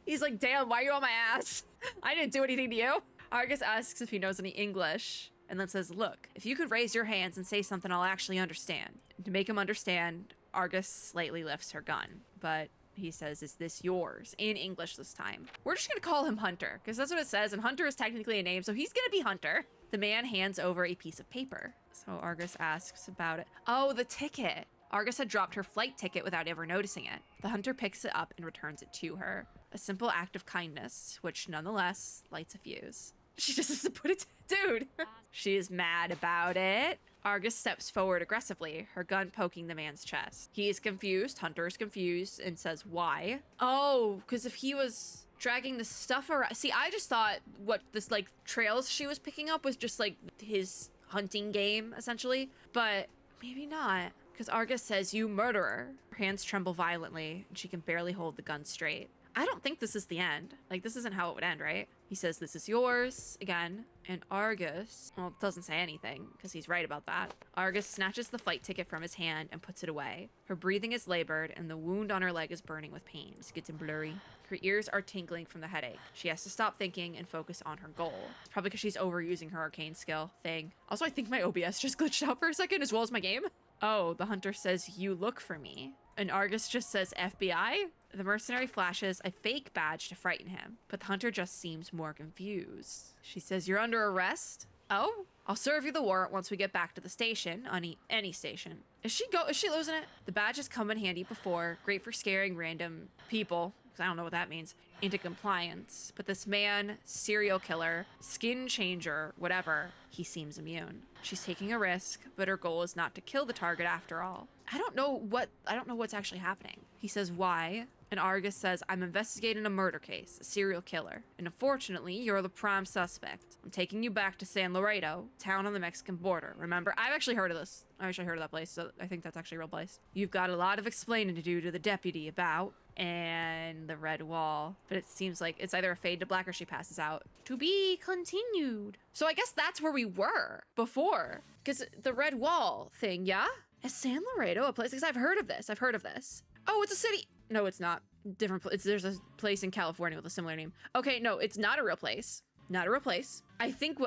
He's like, damn, why are you on my ass? I didn't do anything to you. Argus asks if he knows any English, and then says, look, if you could raise your hands and say something I'll actually understand. And to make him understand, Argus slightly lifts her gun, but he says, is this yours? In English this time. We're just gonna call him Hunter, because that's what it says, and Hunter is technically a name, so he's gonna be Hunter. The man hands over a piece of paper. So Argus asks about it. Oh, the ticket. Argus had dropped her flight ticket without ever noticing it. The hunter picks it up and returns it to her. A simple act of kindness, which nonetheless lights a fuse. She just has to put it, dude. She is mad about it. Argus steps forward aggressively, her gun poking the man's chest. He is confused, Hunter is confused, and says, why? Oh, because if he was dragging the stuff around. See, I just thought what this, like, trails she was picking up was just, like, his hunting game, essentially. But maybe not. Because Argus says, you murderer. Her hands tremble violently, and she can barely hold the gun straight. I don't think this is the end. Like, this isn't how it would end, right? He says, this is yours, again. And Argus, well, doesn't say anything, because he's right about that. Argus snatches the flight ticket from his hand and puts it away. Her breathing is labored, and the wound on her leg is burning with pain. It's getting blurry. Her ears are tingling from the headache. She has to stop thinking and focus on her goal. It's probably because she's overusing her arcane skill thing. Also, I think my OBS just glitched out for a second, as well as my game. Oh, the hunter says, you look for me. And Argus just says, FBI? The mercenary flashes a fake badge to frighten him, but the hunter just seems more confused. She says, you're under arrest? Oh, I'll serve you the warrant once we get back to the station, on any station. Is she losing it? The badge has come in handy before, great for scaring random people, because I don't know what that means, into compliance. But this man, serial killer, skin changer, whatever, he seems immune. She's taking a risk, but her goal is not to kill the target after all. I don't know what's actually happening. He says, why? And Argus says, I'm investigating a murder case, a serial killer. And unfortunately, you're the prime suspect. I'm taking you back to San Laredo, town on the Mexican border. Remember, I've actually heard of this. I've actually heard of that place, so I think that's actually a real place. You've got a lot of explaining to do to the deputy about, and the red wall. But it seems like it's either a fade to black or she passes out. To be continued. So I guess that's where we were before. Because the red wall thing, yeah? Is San Laredo a place? Because I've heard of this. Oh, it's a city. No, it's not. Different place. There's a place in California with a similar name. Okay, no, it's not a real place. Not a real place. I think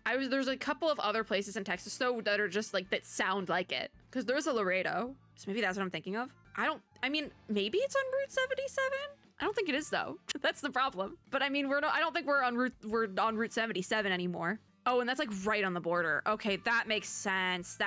there's a couple of other places in Texas though that are just like, that sound like it. Because there's a Laredo. So maybe that's what I'm thinking of. I mean, maybe it's on Route 77? I don't think it is though. That's the problem. But I mean, I don't think we're on Route 77 anymore. Oh, and that's like right on the border. Okay, that makes sense.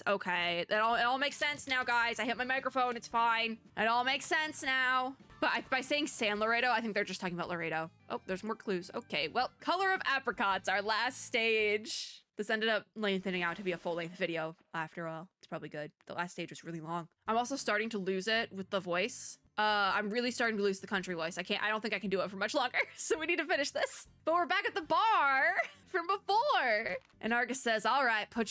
Okay, it all makes sense now, guys. I hit my microphone, it's fine. It all makes sense now. But by saying San Laredo, I think they're just talking about Laredo. Oh, there's more clues. Okay, well, Color of Apricots, our last stage. This ended up lengthening out to be a full-length video after all. It's probably good. The last stage was really long. I'm also starting to lose it with the voice. I'm really starting to lose the country voice. I don't think I can do it for much longer, so we need to finish this. But we're back at the bar from before. And Argus says, all right, put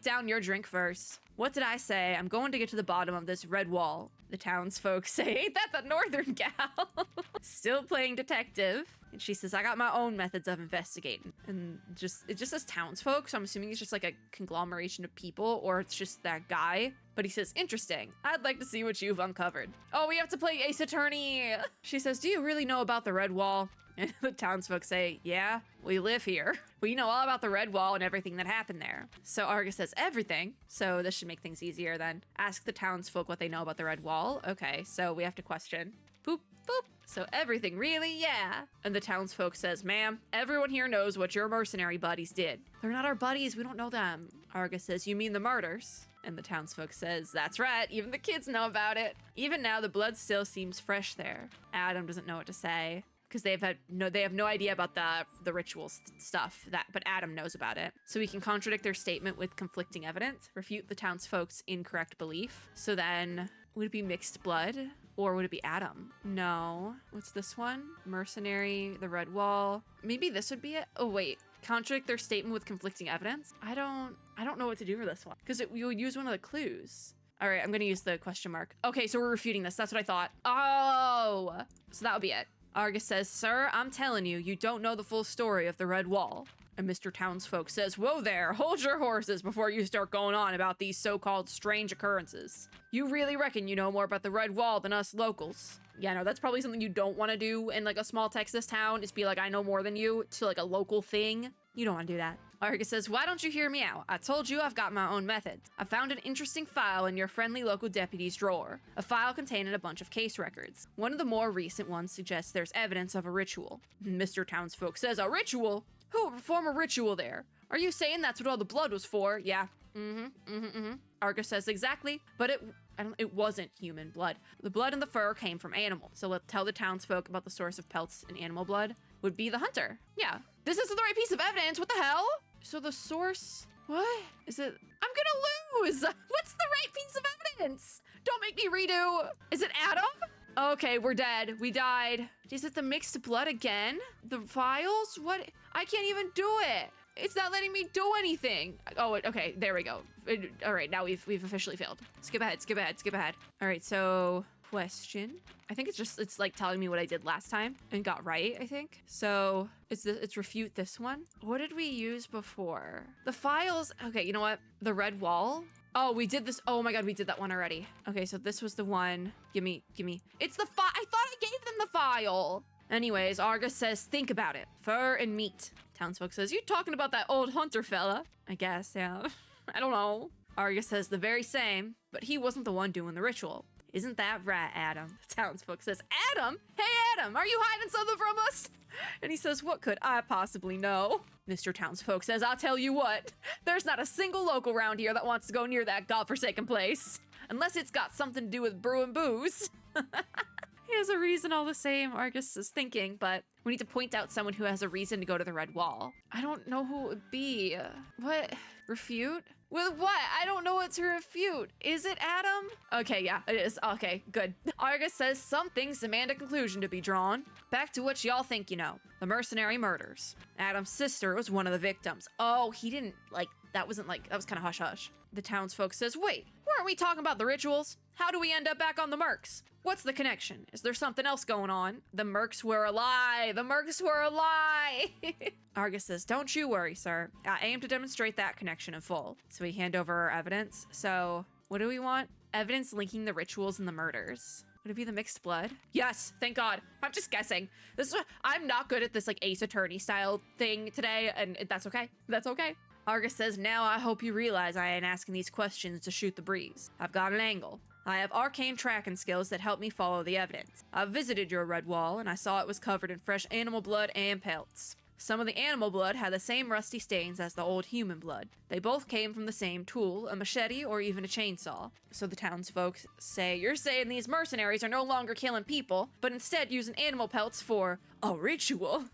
down your drink first. What did I say? I'm going to get to the bottom of this red wall. The townsfolk say, ain't that the northern gal? Still playing detective. And she says, I got my own methods of investigating. And it just says townsfolk, so I'm assuming it's just like a conglomeration of people, or it's just that guy. But he says, interesting. I'd like to see what you've uncovered. Oh, we have to play Ace Attorney. She says, do you really know about the red wall? And the townsfolk say, yeah, we live here. We know all about the red wall and everything that happened there. So Argus says, everything. So this should make things easier then. Ask the townsfolk what they know about the red wall. Okay, so we have to question. Boop, boop. So everything, really? Yeah. And the townsfolk says, ma'am, everyone here knows what your mercenary buddies did. They're not our buddies. We don't know them. Argus says, you mean the murders? And the townsfolk says, that's right. Even the kids know about it. Even now, the blood still seems fresh there. Adam doesn't know what to say. because they have no idea about the rituals stuff, but Adam knows about it. So we can contradict their statement with conflicting evidence, refute the townsfolk's incorrect belief. So then, would it be mixed blood? Or would it be Adam? No. What's this one? Mercenary, the red wall. Maybe this would be it. Oh, wait. Contradict their statement with conflicting evidence? I don't know what to do for this one. Because you'll use one of the clues. All right, I'm going to use the question mark. Okay, so we're refuting this. That's what I thought. Oh, so that would be it. Argus says, sir, I'm telling you, you don't know the full story of the red wall. And Mr. Townsfolk says, whoa there, hold your horses before you start going on about these so-called strange occurrences. You really reckon you know more about the red wall than us locals? Yeah, no, that's probably something you don't want to do in like a small Texas town, is be like, I know more than you, to like a local thing. You don't want to do that. Argus says, why don't you hear me out? I told you I've got my own methods. I found an interesting file in your friendly local deputy's drawer. A file containing a bunch of case records. One of the more recent ones suggests there's evidence of a ritual. Mr. Townsfolk says, a ritual? Who would perform a ritual there? Are you saying that's what all the blood was for? Yeah. Argus says exactly, but it wasn't human blood. The blood and the fur came from animals. So let's tell the townsfolk about the source of pelts and animal blood would be the hunter. Yeah. This isn't the right piece of evidence. What the hell? So the source, what? Is it? I'm gonna lose. What's the right piece of evidence? Don't make me redo. Is it Adam? Okay, we're dead. We died. Is it the mixed blood again? The files? What? I can't even do it. It's not letting me do anything. Oh, okay, there we go. All right, now we've officially failed. Skip ahead. All right, so question. I think it's like telling me what I did last time and got right, I think. So it's refute this one. What did we use before? The files. Okay, you know what? The red wall. Oh, we did this. Oh my God, we did that one already. Okay, so this was the one. Give me. It's the file. I thought I gave them the file. Anyways, Argus says, think about it. Fur and meat. Townsfolk says, you talking about that old hunter fella? I guess, yeah. I don't know. Argus says, the very same, but he wasn't the one doing the ritual. Isn't that right, Adam? Townsfolk says, Adam? Hey, Adam, are you hiding something from us? And he says, what could I possibly know? Mr. Townsfolk says, I'll tell you what. There's not a single local around here that wants to go near that godforsaken place. Unless it's got something to do with brewing booze. He has a reason all the same, Argus is thinking, but we need to point out someone who has a reason to go to the red wall. I don't know who it would be. What? Refute? With what? I don't know what to refute. Is it Adam? Okay, yeah, it is. Okay, good. Argus says some things demand a conclusion to be drawn. Back to what y'all think you know. The mercenary murders. Adam's sister was one of the victims. Oh, he didn't, like, that was kind of hush-hush. The townsfolk says, wait, weren't we talking about the rituals? How do we end up back on the mercs? What's the connection? Is there something else going on? The mercs were a lie. The mercs were a lie. Argus says, don't you worry, sir. I aim to demonstrate that connection in full. So we hand over our evidence. So what do we want? Evidence linking the rituals and the murders. Would it be the mixed blood? Yes, thank God. I'm just guessing. I'm not good at this like Ace Attorney style thing today, and that's okay. That's okay. Argus says, now I hope you realize I ain't asking these questions to shoot the breeze. I've got an angle. I have arcane tracking skills that help me follow the evidence. I've visited your red wall, and I saw it was covered in fresh animal blood and pelts. Some of the animal blood had the same rusty stains as the old human blood. They both came from the same tool, a machete or even a chainsaw. So the townsfolk say, you're saying these mercenaries are no longer killing people, but instead using animal pelts for a ritual.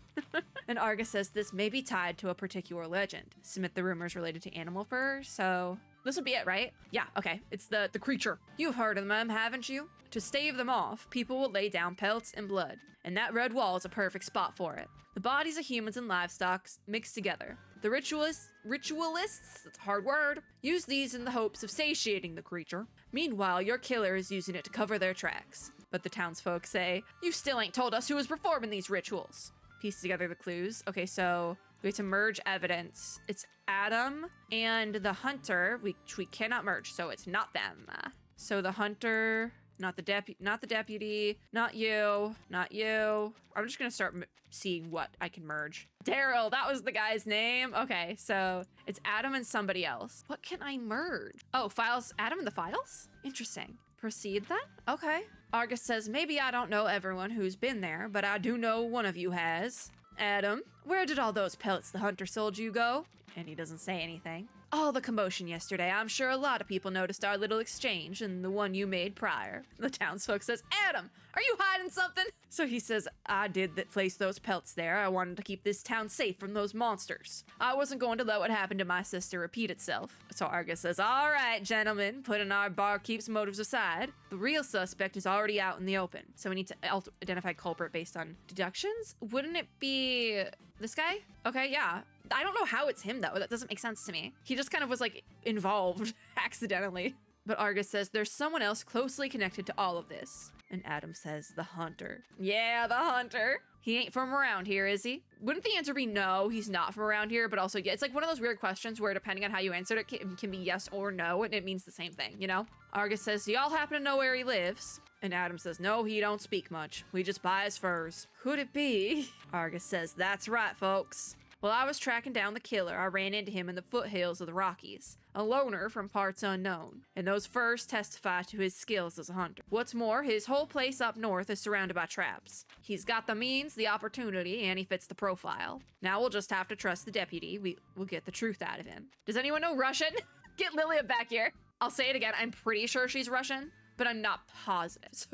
And Argus says this may be tied to a particular legend. Submit the rumors related to animal fur, so this would be it, right? Yeah, okay. It's the creature. You've heard of them, haven't you? To stave them off, people will lay down pelts and blood, and that red wall is a perfect spot for it. The bodies of humans and livestock mixed together. The ritualists, that's a hard word, use these in the hopes of satiating the creature. Meanwhile, your killer is using it to cover their tracks. But the townsfolk say, you still ain't told us who is performing these rituals. Piece together the clues. Okay, so we have to merge evidence. It's Adam and the hunter, which we cannot merge, so it's not them. So the hunter, not the deputy, not you. I'm just gonna start seeing what I can merge. Daryl, that was the guy's name. Okay, so it's Adam and somebody else. What can I merge? Oh, files, Adam and the files? Interesting. Proceed then? Okay. Argus says, maybe I don't know everyone who's been there, but I do know one of you has. Adam, where did all those pellets the hunter sold you go? And he doesn't say anything. all the commotion yesterday. I'm sure a lot of people noticed our little exchange and the one you made prior. The townsfolk says, Adam, are you hiding something? So he says, I did place those pelts there. I wanted to keep this town safe from those monsters. I wasn't going to let what happened to my sister repeat itself. So Argus says, all right, gentlemen, putting our barkeep's motives aside, the real suspect is already out in the open. So we need to identify culprit based on deductions. Wouldn't it be this guy? Okay, yeah. I don't know how it's him though. That doesn't make sense to me. He just kind of was like involved accidentally. But Argus says there's someone else closely connected to all of this. And Adam says the hunter. Yeah, the hunter. He ain't from around here, is he? Wouldn't the answer be no, he's not from around here, but also, yeah, it's like one of those weird questions where depending on how you answered it can be yes or no, and it means the same thing, you know? Argus says, do y'all happen to know where he lives? And Adam says, no, he don't speak much. We just buy his furs. Could it be? Argus says, that's right, folks. While I was tracking down the killer, I ran into him in the foothills of the Rockies, a loner from parts unknown, and those furs testify to his skills as a hunter. What's more, his whole place up north is surrounded by traps. He's got the means, the opportunity, and he fits the profile. Now we'll just have to trust the deputy. We'll get the truth out of him. Does anyone know Russian? Get Lilia back here. I'll say it again, I'm pretty sure she's Russian, but I'm not positive.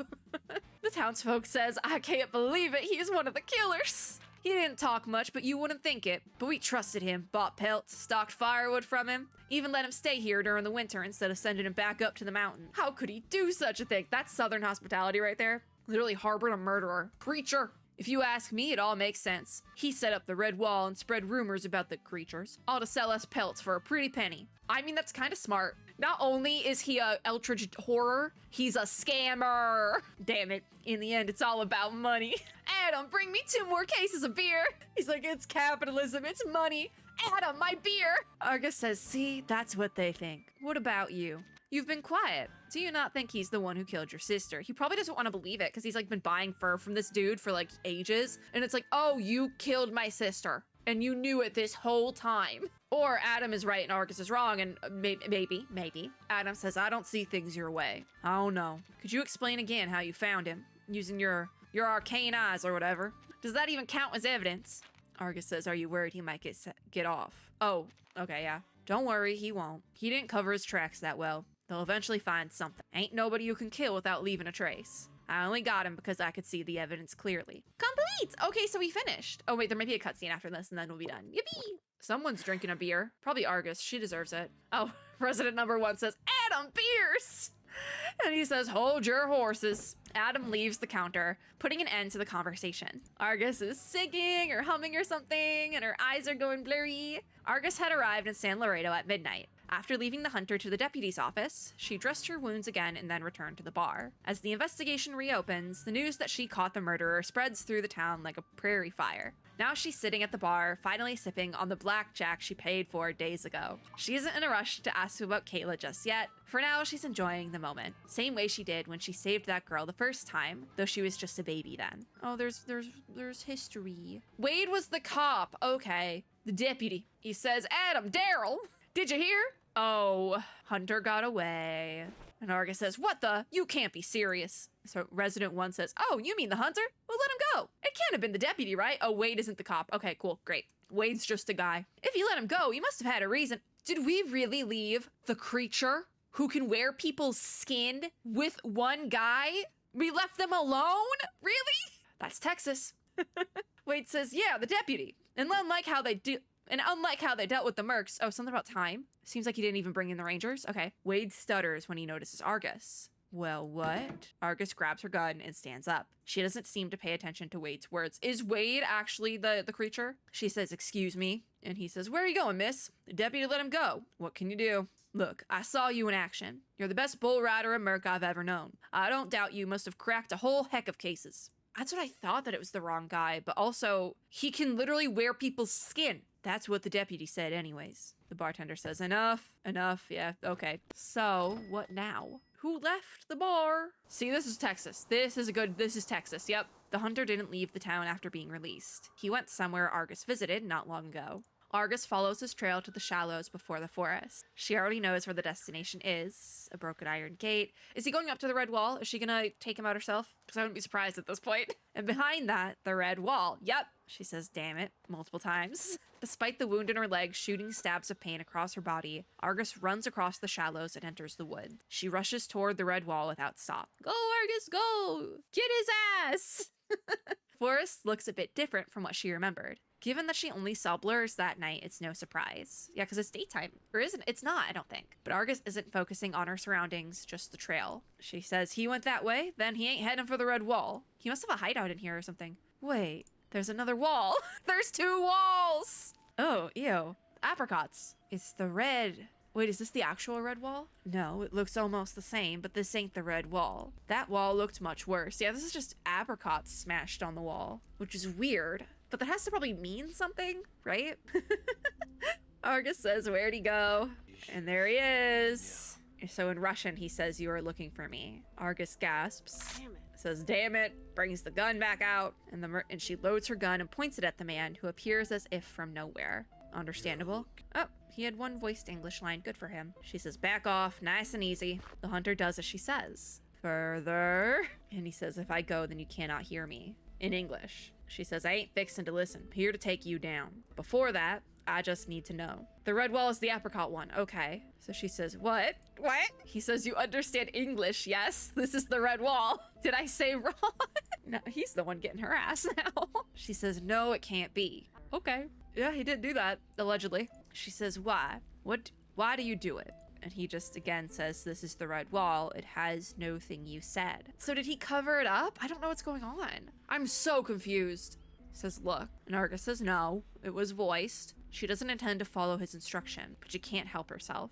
The townsfolk says, I can't believe it, he's one of the killers. He didn't talk much, but you wouldn't think it. But we trusted him, bought pelts, stocked firewood from him, even let him stay here during the winter instead of sending him back up to the mountain. How could he do such a thing? That's Southern hospitality right there. Literally harbored a murderer. Creature. If you ask me, it all makes sense. He set up the red wall and spread rumors about the creatures, all to sell us pelts for a pretty penny. I mean, that's kind of smart. Not only is he a Eldritch horror, he's a scammer. Damn it. In the end, it's all about money. Adam, bring me 2 more cases of beer. He's like, it's capitalism, it's money. Adam, my beer. Argus says, see, that's what they think. What about you? You've been quiet. Do you not think he's the one who killed your sister? He probably doesn't want to believe it because he's like been buying fur from this dude for like ages. And it's like, oh, you killed my sister and you knew it this whole time. Or Adam is right and Argus is wrong, and maybe. Adam says, I don't see things your way. Oh no. Could you explain again how you found him? Using your arcane eyes or whatever. Does that even count as evidence? Argus says, are you worried he might get off? Oh, okay, yeah. Don't worry, he won't. He didn't cover his tracks that well. They'll eventually find something. Ain't nobody you can kill without leaving a trace. I only got him because I could see the evidence clearly. Complete! Okay, so we finished. Oh wait, there might be a cutscene after this and then we'll be done. Yippee! Someone's drinking a beer. Probably Argus. She deserves it. Oh, resident number 1 says, Adam, beers! And he says, hold your horses. Adam leaves the counter, putting an end to the conversation. Argus is singing or humming or something, and her eyes are going blurry. Argus had arrived in San Laredo at midnight. After leaving the hunter to the deputy's office, she dressed her wounds again and then returned to the bar. As the investigation reopens, the news that she caught the murderer spreads through the town like a prairie fire. Now she's sitting at the bar, finally sipping on the blackjack she paid for days ago. She isn't in a rush to ask about Kayla just yet. For now, she's enjoying the moment. Same way she did when she saved that girl the first time, though she was just a baby then. Oh, there's history. Wade was the cop. Okay. The deputy. He says, Adam, Daryl, did you hear? Oh, Hunter got away. And Argus says, what the? You can't be serious. So resident 1 says, oh, you mean the hunter? Well, let him go. It can't have been the deputy, right? Oh, Wade isn't the cop. Okay, cool, great. Wade's just a guy. If you let him go, you must have had a reason. Did we really leave the creature who can wear people's skin with one guy? We left them alone? Really? That's Texas. Wade says, yeah, the deputy. And unlike how they dealt with the mercs. Oh, something about time? Seems like he didn't even bring in the rangers. Okay. Wade stutters when he notices Argus. Well, what? Argus grabs her gun and stands up. She doesn't seem to pay attention to Wade's words. Is Wade actually the creature? She says, excuse me. And he says, where are you going, miss? The deputy let him go. What can you do? Look, I saw you in action. You're the best bull rider and merc I've ever known. I don't doubt you must have cracked a whole heck of cases. That's what I thought, that it was the wrong guy, but also he can literally wear people's skin. That's what the deputy said anyways. The bartender says, enough, yeah, okay. So, what now? Who left the bar? See, this is Texas. This is Texas, yep. The hunter didn't leave the town after being released. He went somewhere Argus visited not long ago. Argus follows his trail to the shallows before the forest. She already knows where the destination is, a broken iron gate. Is he going up to the red wall? Is she gonna take him out herself? Because I wouldn't be surprised at this point. And behind that, the red wall. Yep, she says damn it multiple times. Despite the wound in her leg shooting stabs of pain across her body, Argus runs across the shallows and enters the wood. She rushes toward the red wall without stop. Go, Argus, go! Get his ass! Forest looks a bit different from what she remembered. Given that she only saw blurs that night, it's no surprise. Yeah, because it's daytime. Or isn't it? It's not, I don't think. But Argus isn't focusing on her surroundings, just the trail. She says he went that way, then he ain't heading for the red wall. He must have a hideout in here or something. Wait, there's another wall. There's 2 walls! Oh, ew. Apricots. It's the red... Wait, is this the actual red wall? No, it looks almost the same, but this ain't the red wall. That wall looked much worse. Yeah, this is just apricots smashed on the wall, which is weird. But that has to probably mean something, right? Argus says, where'd he go? And there he is. So in Russian, he says, you are looking for me. Argus gasps. Damn it. Says, damn it, brings the gun back out. And she loads her gun and points it at the man, who appears as if from nowhere. Understandable. Oh, he had one voiced English line. Good for him. She says, back off, nice and easy. The hunter does as she says. Further. And he says, if I go, then you cannot hear me. In English. She says, I ain't fixing to listen. Here to take you down. Before that, I just need to know. The red wall is the apricot one. Okay. So she says, what? What? He says, you understand English, yes? This is the red wall. Did I say wrong? No, he's the one getting her ass now. She says, no, it can't be. Okay. Yeah, he did do that, allegedly. She says, why? Why do you do it? And he just again says, this is the red wall. It has no thing you said. So did he cover it up? I don't know what's going on. I'm so confused. Says, look. And Argus says, no, it was voiced. She doesn't intend to follow his instruction, but she can't help herself.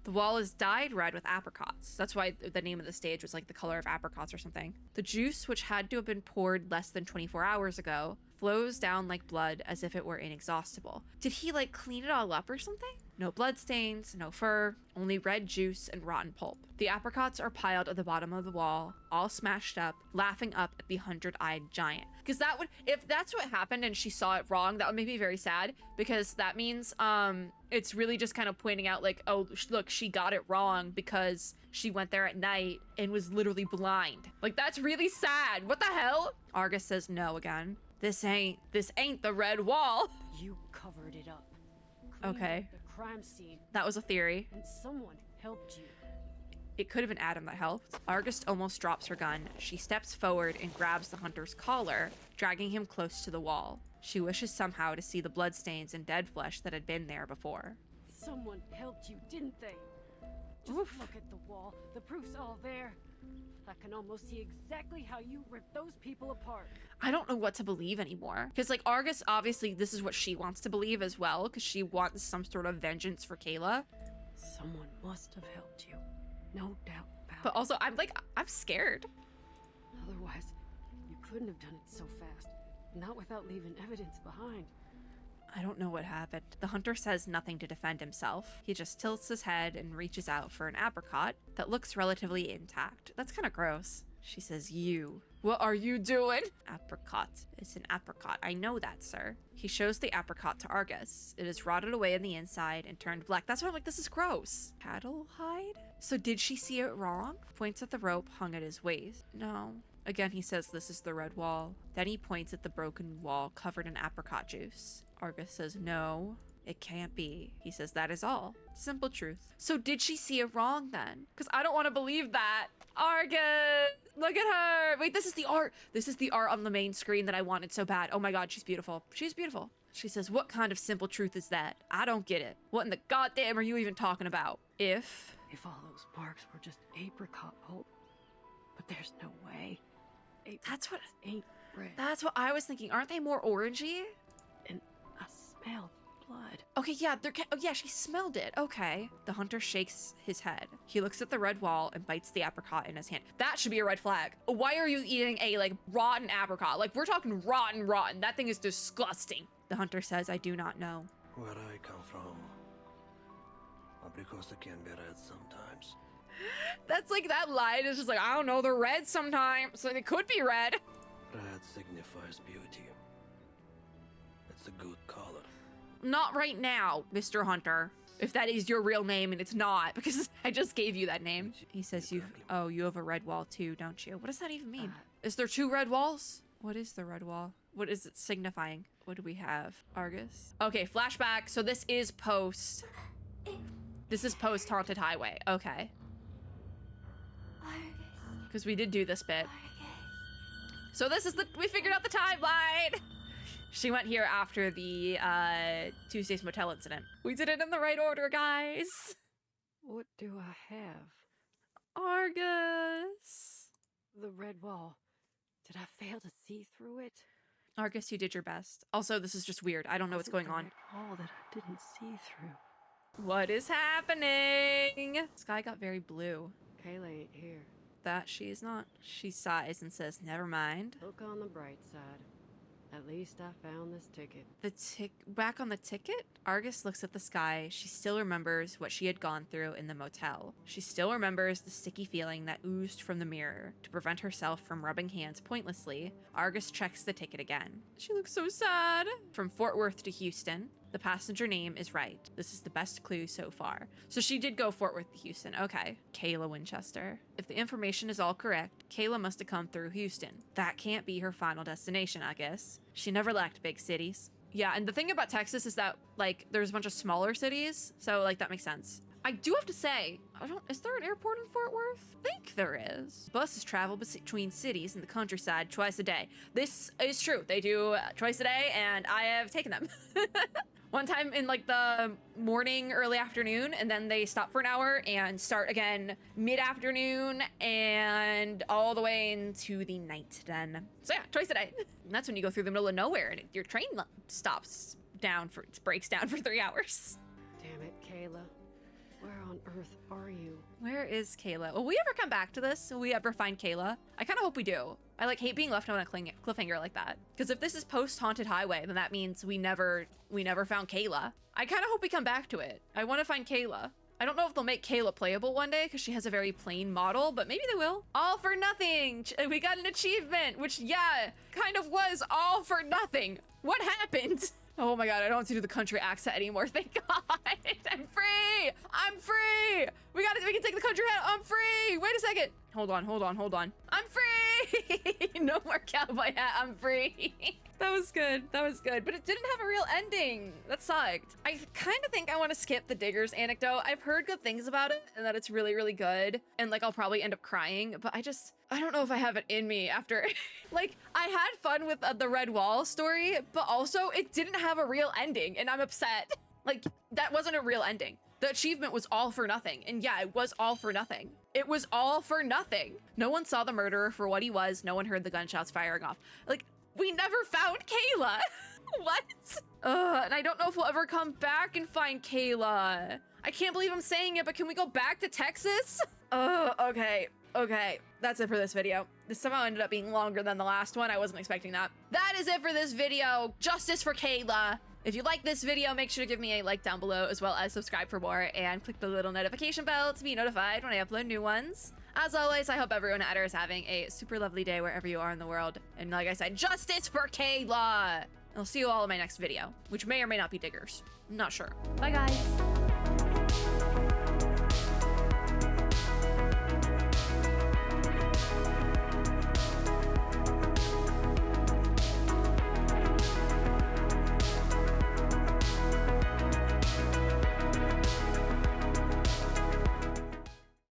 The wall is dyed red with apricots. That's why the name of the stage was like the color of apricots or something. The juice, which had to have been poured less than 24 hours ago, flows down like blood as if it were inexhaustible. Did he like clean it all up or something? No blood stains, no fur, only red juice and rotten pulp. The apricots are piled at the bottom of the wall, all smashed up, laughing up at the 100-eyed giant. Because that would, if that's what happened and she saw it wrong, that would make me very sad, because that means it's really just kind of pointing out like, oh, look, she got it wrong because she went there at night and was literally blind. Like, that's really sad. What the hell? Argus says no again. This ain't the red wall. You covered it up. Okay. The crime scene. That was a theory. And someone helped you. It could have been Adam that helped. Argus almost drops her gun. She steps forward and grabs the hunter's collar, dragging him close to the wall. She wishes somehow to see the bloodstains and dead flesh that had been there before. Someone helped you, didn't they? Just Oof. look at the wall. The proof's all there. I can almost see exactly how you ripped those people apart. I don't know what to believe anymore. Because, like, Argus, obviously, this is what she wants to believe as well, because she wants some sort of vengeance for Kayla. Someone must have helped you. No doubt about But it. also, I'm scared. Otherwise, you couldn't have done it so fast. Not without leaving evidence behind. I don't know what happened. The hunter says nothing to defend himself. He just tilts his head and reaches out for an apricot that looks relatively intact. That's kind of gross. She says, you. What are you doing? Apricot. It's an apricot. I know that, sir. He shows the apricot to Argus. It is rotted away on the inside and turned black. That's why I'm like, this is gross. Cattle hide? So did she see it wrong? Points at the rope hung at his waist. No. Again, he says this is the red wall. Then he points at the broken wall covered in apricot juice. Argus says, no, it can't be. He says, that is all. Simple truth. So did she see it wrong then? Because I don't want to believe that. Argus, look at her. Wait, this is the art. This is the art on the main screen that I wanted so bad. Oh my God, she's beautiful. She's beautiful. She says, what kind of simple truth is that? I don't get it. What in the goddamn are you even talking about? If If all those marks were just apricot pulp. But there's no way. that's what Ain't red. that's what I was thinking. Aren't they more orangey? And I smelled blood. Okay, yeah, oh yeah, she smelled it. Okay. The hunter shakes his head. He looks at the red wall and bites the apricot in his hand. That should be a red flag. Why are you eating a, like, rotten apricot? Like, we're talking rotten. That thing is disgusting. The hunter says, I do not know. Where I come from, apricots can be red sometimes. That's like, that line is just like, I don't know, they're red sometimes. So they could be red. Red signifies beauty. It's a good color. Not right now, Mr. Hunter. If that is your real name, and it's not, because I just gave you that name. He says you have a red wall too, don't you? What does that even mean? Is there 2 red walls? What is the red wall? What is it signifying? What do we have? Argus? Okay, flashback. So this is post. This is post Haunted Highway. Okay. Because we did do this bit. So this is we figured out the timeline. She went here after the Tuesday's Motel incident. We did it in the right order, guys. What do I have? Argus. The red wall. Did I fail to see through it? Argus, you did your best. Also, this is just weird. I don't know what's going on. All that I didn't see through. What is happening? Sky got very blue. Kayla ain't here. That she is not. She sighs and says, never mind. Look on the bright side. At least I found this ticket. Back on the ticket? Argus looks at the sky. She still remembers what she had gone through in the motel. She still remembers the sticky feeling that oozed from the mirror. To prevent herself from rubbing hands pointlessly, Argus checks the ticket again. She looks so sad. From Fort Worth to Houston. The passenger name is right. This is the best clue so far. So she did go Fort Worth to Houston. Okay. Kayla Winchester. If the information is all correct, Kayla must have come through Houston. That can't be her final destination, I guess. She never lacked big cities. Yeah, and the thing about Texas is that, like, there's a bunch of smaller cities. So, like, that makes sense. I do have to say, is there an airport in Fort Worth? I think there is. Buses travel between cities and the countryside twice a day. This is true. They do twice a day, and I have taken them. One time in like the morning, early afternoon, and then they stop for an hour and start again mid-afternoon and all the way into the night then. So yeah, twice a day. And that's when you go through the middle of nowhere and your train breaks down for 3 hours. Damn it, Kayla. Where on earth are you? Where is Kayla? Will we ever come back to this? Will we ever find Kayla? I kind of hope we do. I like hate being left on a cliffhanger like that. Because if this is post Haunted Highway, then that means we never found Kayla. I kind of hope we come back to it. I want to find Kayla. I don't know if they'll make Kayla playable one day because she has a very plain model, but maybe they will. All for nothing. We got an achievement, which yeah, kind of was all for nothing. What happened? Oh my god, I don't have to do the country accent anymore. Thank god. I'm free. I'm free. We can take the country hat. I'm free. Wait a second. Hold on. I'm free. No more cowboy hat. I'm free. That was good. But it didn't have a real ending. That sucked. I kind of think I want to skip the Diggers anecdote. I've heard good things about it and that it's really, really good. And like, I'll probably end up crying, but I don't know if I have it in me after. Like, I had fun with the Red Wall story, but also it didn't have a real ending and I'm upset. Like, that wasn't a real ending. The achievement was all for nothing. And yeah, it was all for nothing. It was all for nothing. No one saw the murderer for what he was. No one heard the gunshots firing off. Like, we never found Kayla. What? And I don't know if we'll ever come back and find Kayla. I can't believe I'm saying it, but can we go back to Texas? Okay. That's it for this video. This somehow ended up being longer than the last one. I wasn't expecting that. That is it for this video. Justice for Kayla. If you like this video, make sure to give me a like down below, as well as subscribe for more and click the little notification bell to be notified when I upload new ones. As always, I hope everyone at Adder is having a super lovely day wherever you are in the world. And like I said, justice for Kayla! I'll see you all in my next video, which may or may not be Diggers. I'm not sure. Bye, guys.